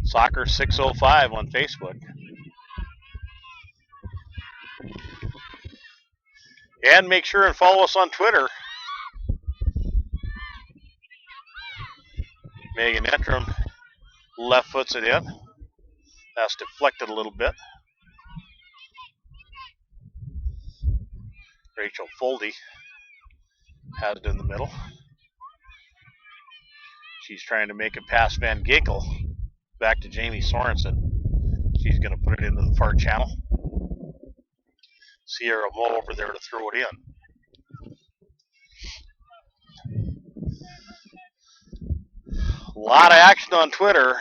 Soccer 605 on Facebook. And make sure and follow us on Twitter. Megan Ettram left foots it in. That's deflected a little bit. Rachel Foldy has it in the middle. She's trying to make it past Van Ginkel back to Jamie Sorensen. She's going to put it into the far channel. Sierra Mo over there to throw it in. A lot of action on Twitter.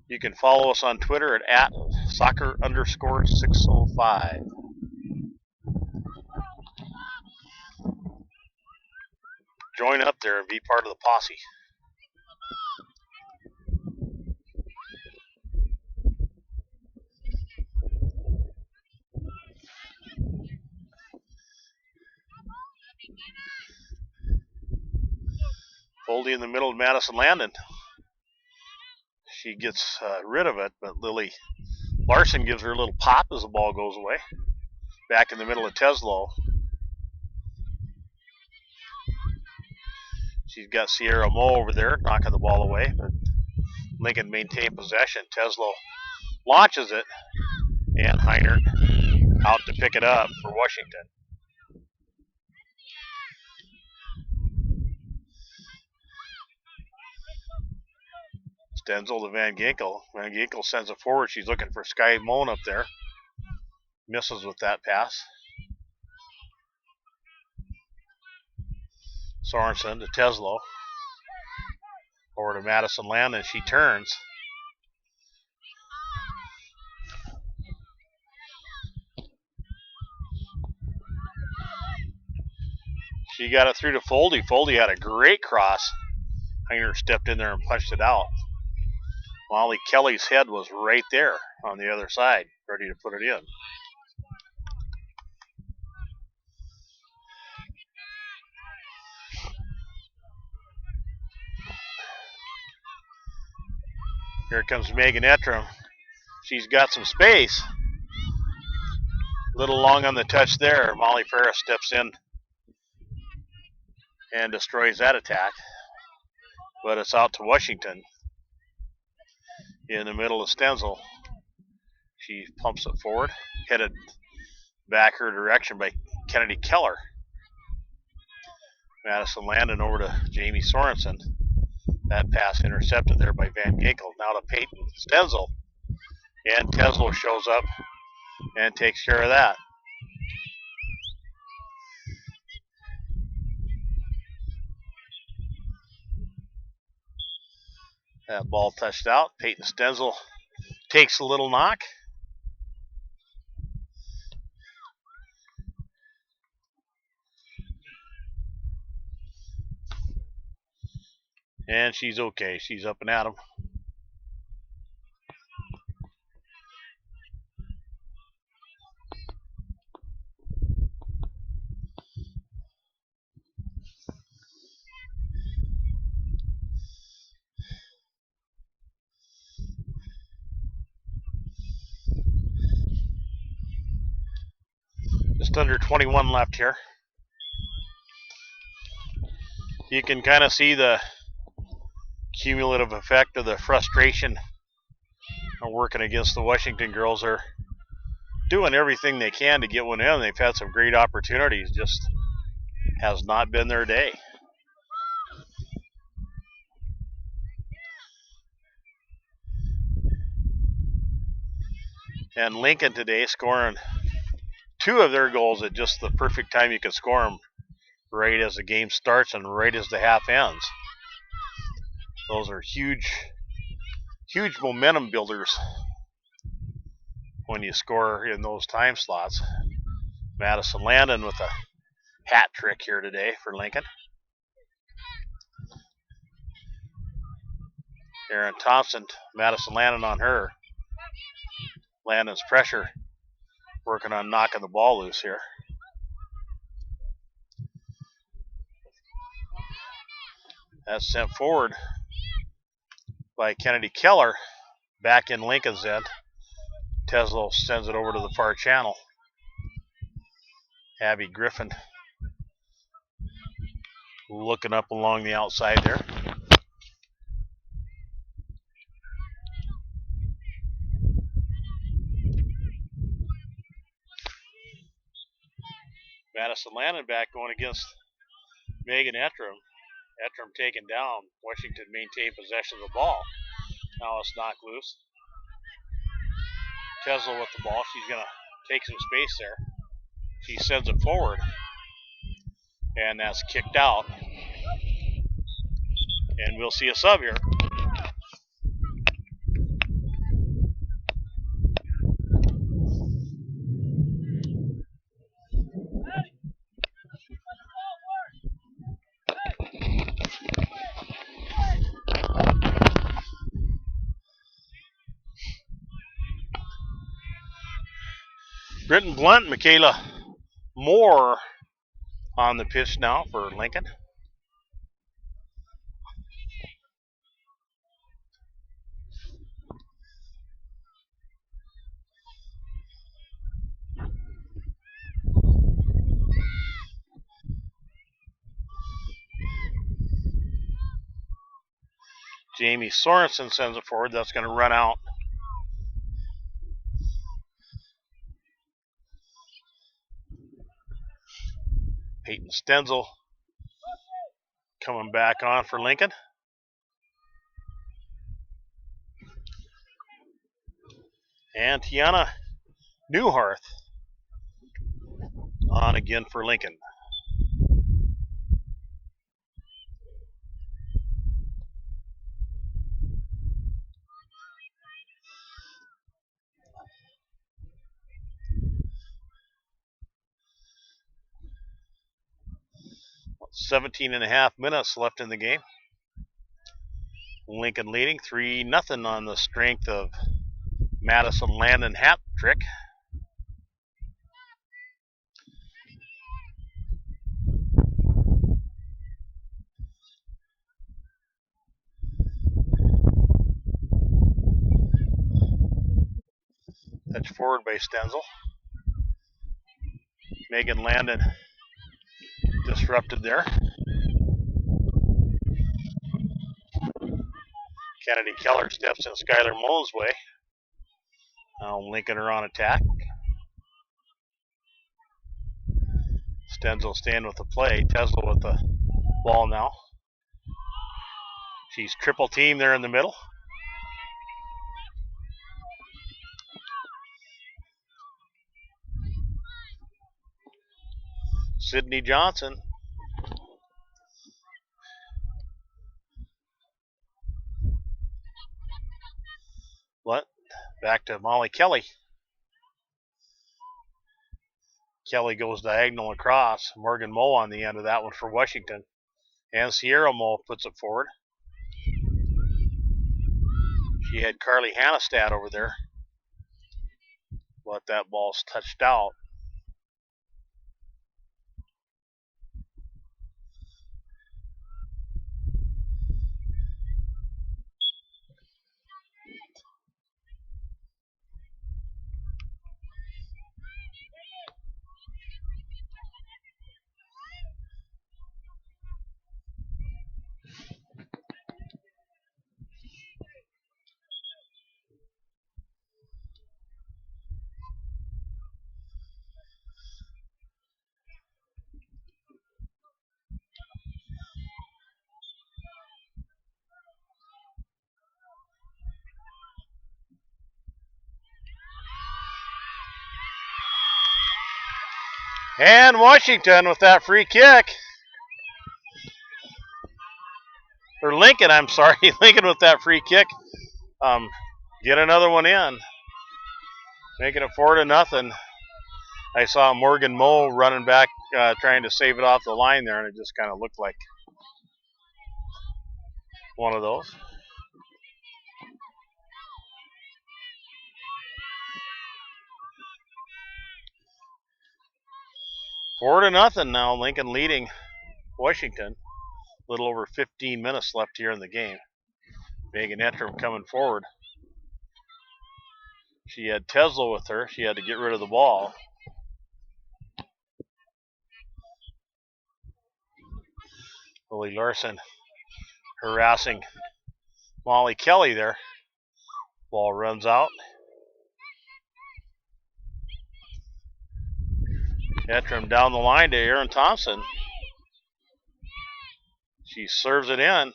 You can follow us on Twitter at @soccer_605. Join up there and be part of the posse. Foldy in the middle of Madison Landon. She gets rid of it, but Lily Larson gives her a little pop as the ball goes away. Back in the middle of Teslo. She's got Sierra Mo over there knocking the ball away, but Lincoln maintained possession. Teslo launches it, and Heiner out to pick it up for Washington. Stenzel to Van Ginkel. Van Ginkel sends it forward. She's looking for Sky Moan up there. Misses with that pass. Sorensen to Teslo. Over to Madison Landon. She turns. She got it through to Foldy. Foldy had a great cross. Heiner stepped in there and punched it out. Molly Kelly's head was right there on the other side, ready to put it in. Here comes Megan Ettram. She's got some space. A little long on the touch there. Molly Ferris steps in and destroys that attack. But it's out to Washington. in the middle of Stenzel. She pumps it forward, headed back her direction by Kennedy Keller. Madison Landon over to Jamie Sorensen. That pass intercepted there by Van Ginkel. Now to Peyton Stenzel. And Teslo shows up and takes care of that. That ball touched out. Peyton Stenzel takes a little knock. And she's okay. She's up and at him. Just under 21 left here. You can kind of see the cumulative effect of the frustration of working against the Washington girls. Are doing everything they can to get one in. They've had some great opportunities, just has not been their day. And Lincoln today scoring 2 of their goals at just the perfect time you can score them, right as the game starts and right as the half ends. Those are huge momentum builders when you score in those time slots. Madison Landon with a hat trick here today for Lincoln. Aaron Thompson, Madison Landon on her. Landon's pressure, working on knocking the ball loose here. That's sent forward by Kennedy Keller, back in Lincoln's end. Teslo sends it over to the far channel. Abby Griffin looking up along the outside there. Madison Landon back going against Megan Ettram. Ettram taken down. Washington maintained possession of the ball. Now it's knocked loose. Tesla with the ball. She's going to take some space there. She sends it forward. And that's kicked out. And we'll see a sub here. Britton Blunt, Michaela Moore on the pitch now for Lincoln. Jamie Sorensen sends it forward. That's going to run out. Peyton Stenzel coming back on for Lincoln. And Tiana Newharth on again for Lincoln. About 17.5 minutes left in the game. Lincoln leading 3-0 on the strength of Madison Landon hat trick. Touch forward by Stenzel. Megan Landon disrupted there. Kennedy Keller steps in Skylar Mullen's way. Now Lincoln are on attack. Stenzel staying with the play. Tesla with the ball now. She's triple team there in the middle. Sydney Johnson. What? Back to Molly Kelly. Kelly goes diagonal across. Morgan Moe on the end of that one for Washington. And Sierra Moe puts it forward. She had Carly Hannestad over there. But that ball's touched out. And Washington with that free kick. Or Lincoln, I'm sorry. Lincoln with that free kick. Get another one in. Making it 4-0. I saw Morgan Moe running back, trying to save it off the line there, and it just kind of looked like one of those. Four to nothing now. Lincoln leading Washington. A little over 15 minutes left here in the game. Megan Ettram coming forward. She had Tesla with her. She had to get rid of the ball. Lily Larson harassing Molly Kelly there. Ball runs out. Ettram down the line to Aaron Thompson. She serves it in.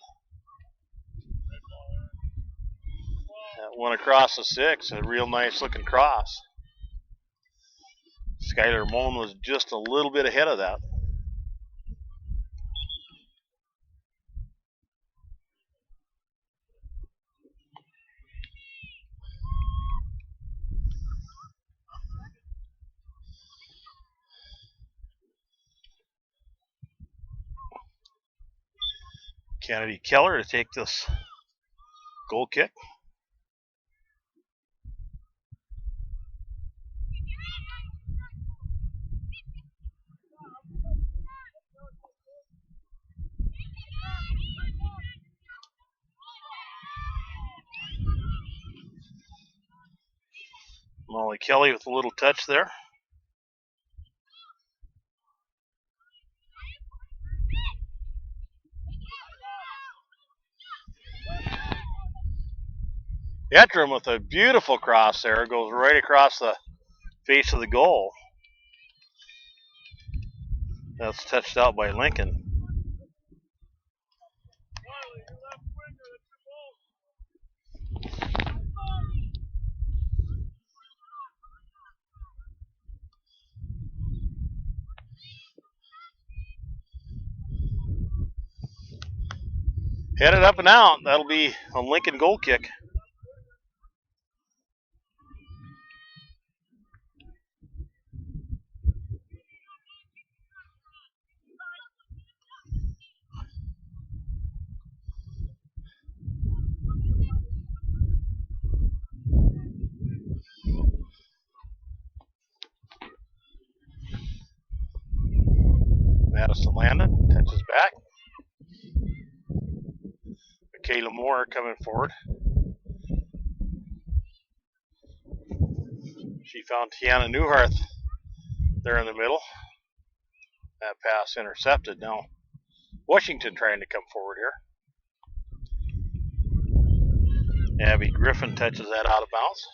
That one across the 6, a real nice looking cross. Skylar Mullen was just a little bit ahead of that. Kennedy Keller to take this goal kick. Molly Kelly with a little touch there. Ettram with a beautiful cross there. Goes right across the face of the goal. That's touched out by Lincoln. Headed up and out. That'll be a Lincoln goal kick. Madison Landon touches back. Michaela Moore coming forward. She found Tiana Newharth there in the middle. That pass intercepted. Now Washington trying to come forward here. Abby Griffin touches that out of bounds.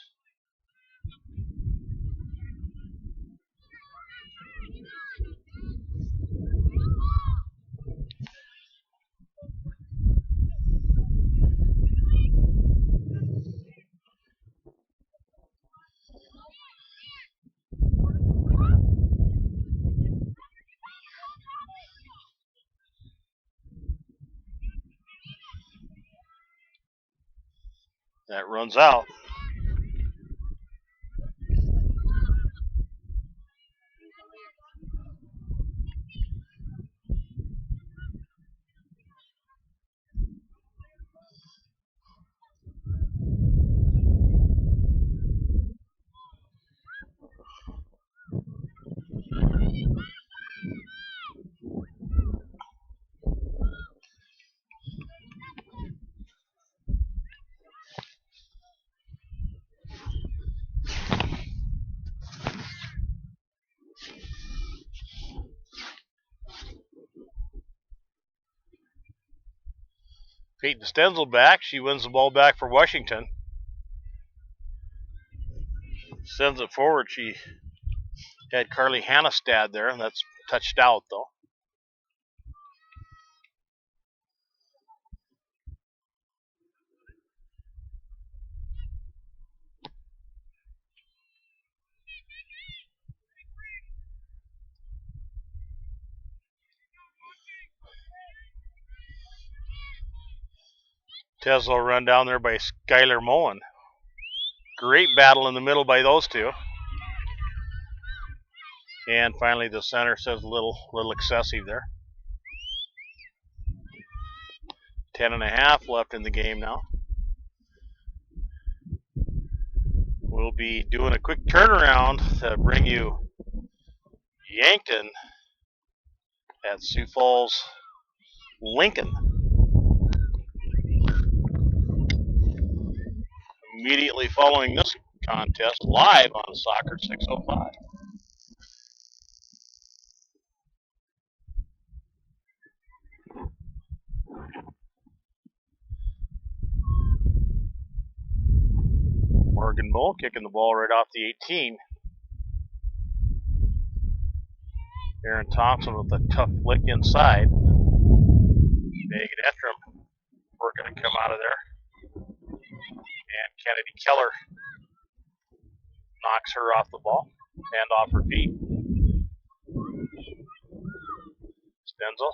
That runs out. Peyton Stenzel back. She wins the ball back for Washington. Sends it forward. She had Carly Hannestad there. That's touched out, though. Tesla run down there by Skylar Mullen. Great battle in the middle by those two. And finally the center says a little excessive there. 10.5 left in the game now. We'll be doing a quick turnaround to bring you Yankton at Sioux Falls, Lincoln. Immediately following this contest, live on Soccer 605. Morgan Mole kicking the ball right off the 18. Aaron Thompson with a tough flick inside. Megan Ettram working to come out of there. And Kennedy Keller knocks her off the ball and off her feet. Stenzel.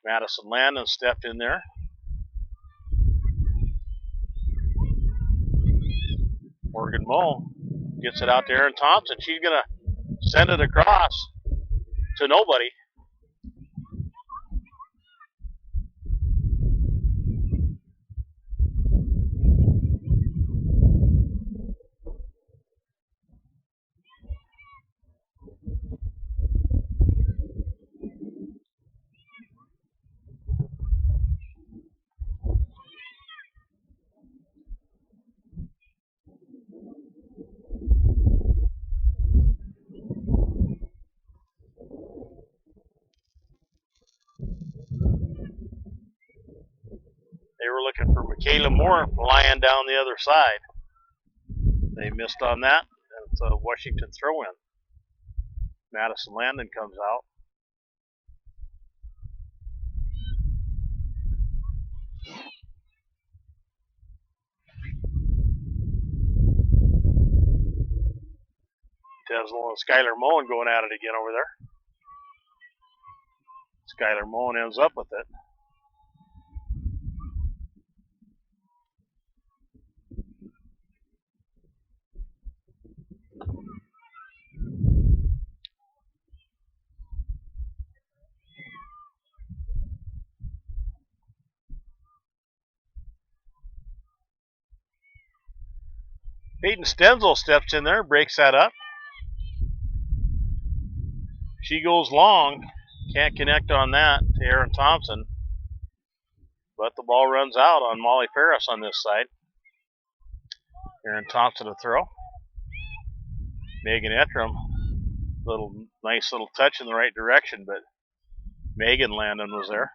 Madison Landon stepped in there. Morgan Moe gets it out to Aaron Thompson. She's going to send it across to nobody. They were looking for Michaela Moore flying down the other side. They missed on that. It's a Washington throw-in. Madison Landon comes out. Tesla and Skylar Mullen going at it again over there. Skylar Mullen ends up with it. Peyton Stenzel steps in there, breaks that up. She goes long, can't connect on that to Aaron Thompson. But the ball runs out on Molly Ferris on this side. Aaron Thompson to throw. Megan Ettram, nice little touch in the right direction, but Megan Landon was there.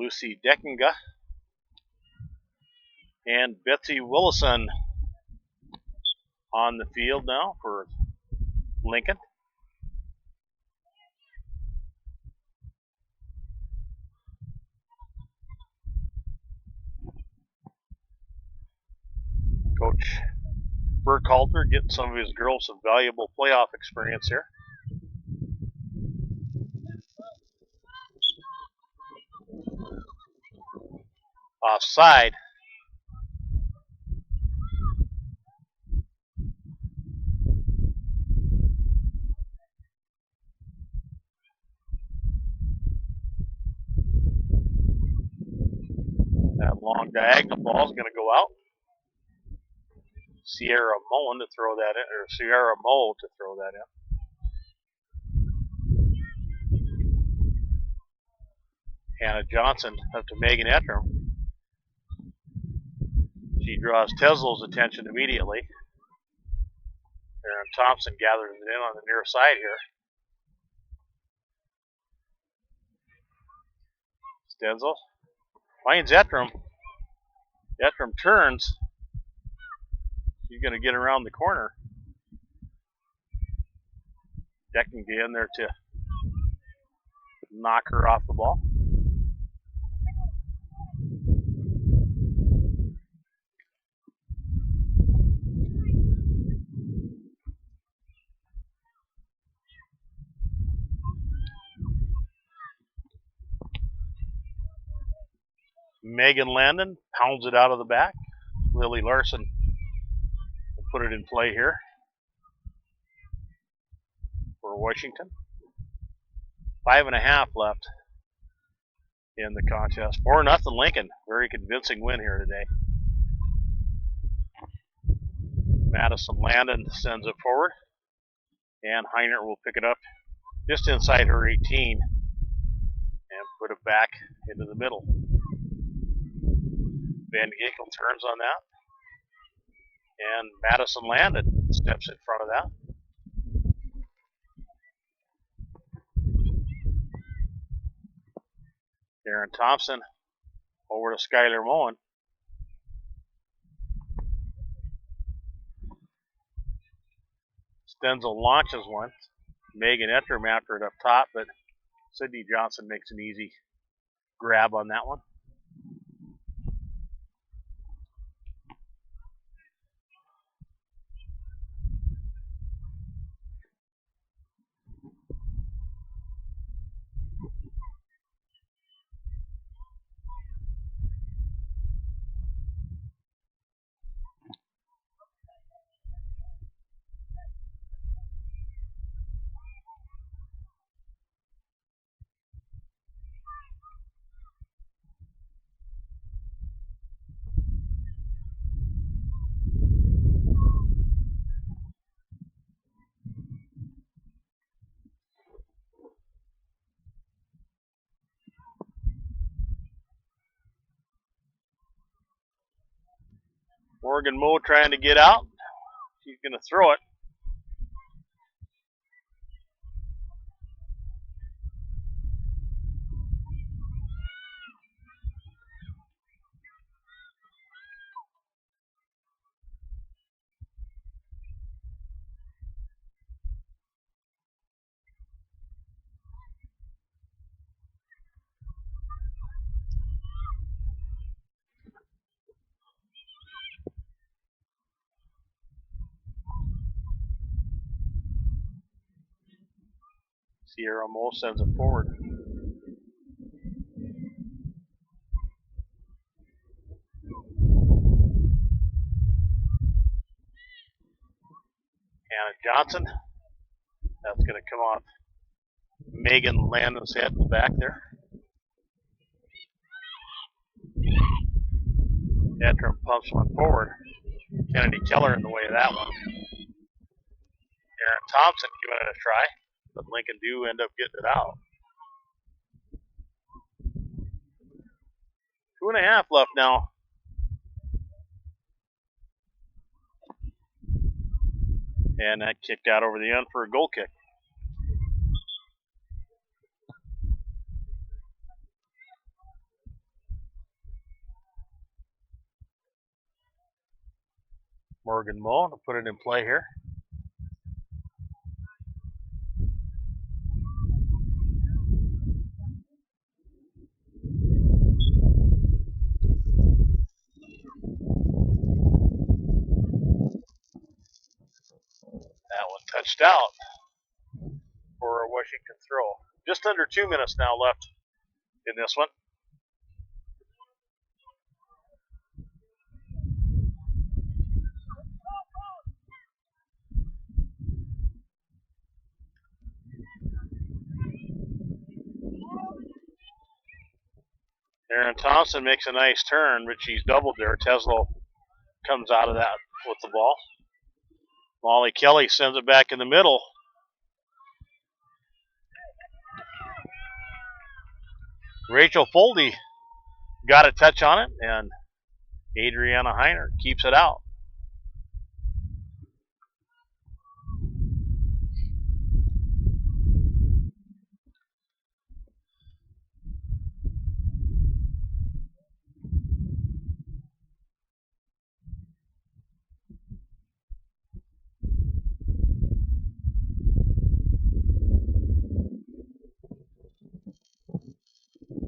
Lucy Deckinga and Betsy Willison on the field now for Lincoln. Coach Burkhalter getting some of his girls some valuable playoff experience here. Offside. That long diagonal ball is going to go out. Sierra Mullen to throw that in, or Sierra Moe to throw that in. Hannah Johnson up to Megan Ettram. She draws Teslow's attention immediately. Aaron Thompson gathers it in on the near side here. Stenzel finds Ettram. Ettram turns. She's going to get around the corner. Decking in there to knock her off the ball. Megan Landon pounds it out of the back. Lily Larson will put it in play here for Washington. 5.5 left in the contest. 4-0 Lincoln. Very convincing win here today. Madison Landon sends it forward, and Heiner will pick it up just inside her 18 and put it back into the middle. Van Ginkel turns on that, and Madison Landon steps in front of that. Aaron Thompson over to Skylar Moen. Stenzel launches one. Megan Ettram after it up top, but Sydney Johnson makes an easy grab on that one. Morgan Moe trying to get out. She's going to throw it. Sierra Moe sends it forward. Hannah Johnson. That's going to come off Megan Landon's head in the back there. Ettram pumps one forward. Kennedy Keller in the way of that one. Aaron Thompson giving it a try, but Lincoln do end up getting it out. 2.5 left now. And that kicked out over the end for a goal kick. Morgan Moe to put it in play here. That one touched out for a Washington throw. Just under 2 minutes now left in this one. Aaron Thompson makes a nice turn, but she's doubled there. Teslo comes out of that with the ball. Molly Kelly sends it back in the middle. Rachel Foldy got a touch on it, and Adriana Heiner keeps it out.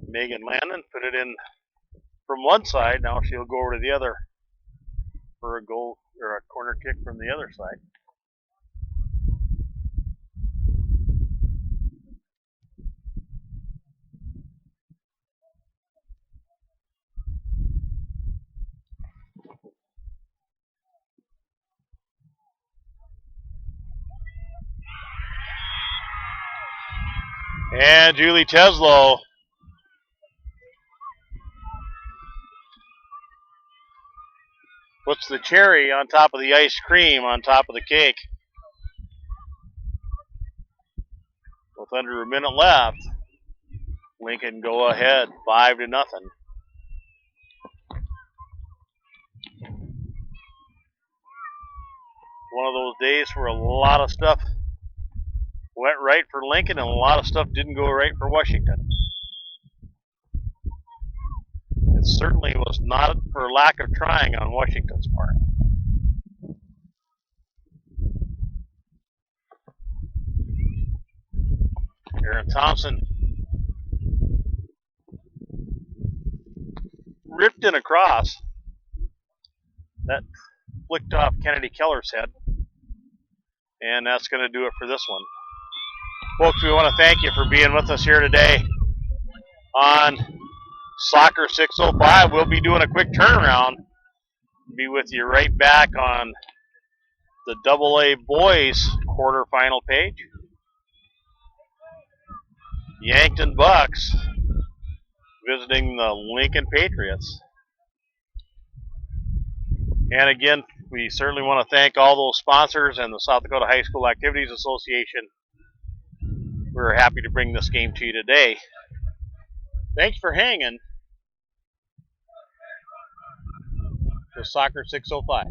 Megan Landon put it in from one side. Now she'll go over to the other for a goal or a corner kick from the other side. And Julie Teslo puts the cherry on top of the ice cream on top of the cake. With under a minute left, Lincoln go ahead 5-0. One of those days where a lot of stuff went right for Lincoln and a lot of stuff didn't go right for Washington. It certainly was not for lack of trying on Washington's part. Aaron Thompson ripped in across. That flicked off Kennedy Keller's head. And that's going to do it for this one. Folks, we want to thank you for being with us here today on Soccer 605. We'll be doing a quick turnaround. Be with you right back on the AA boys quarterfinal page. Yankton Bucks visiting the Lincoln Patriots. And again, we certainly want to thank all those sponsors and the South Dakota High School Activities Association. We're happy to bring this game to you today. Thanks for hanging with Soccer 605.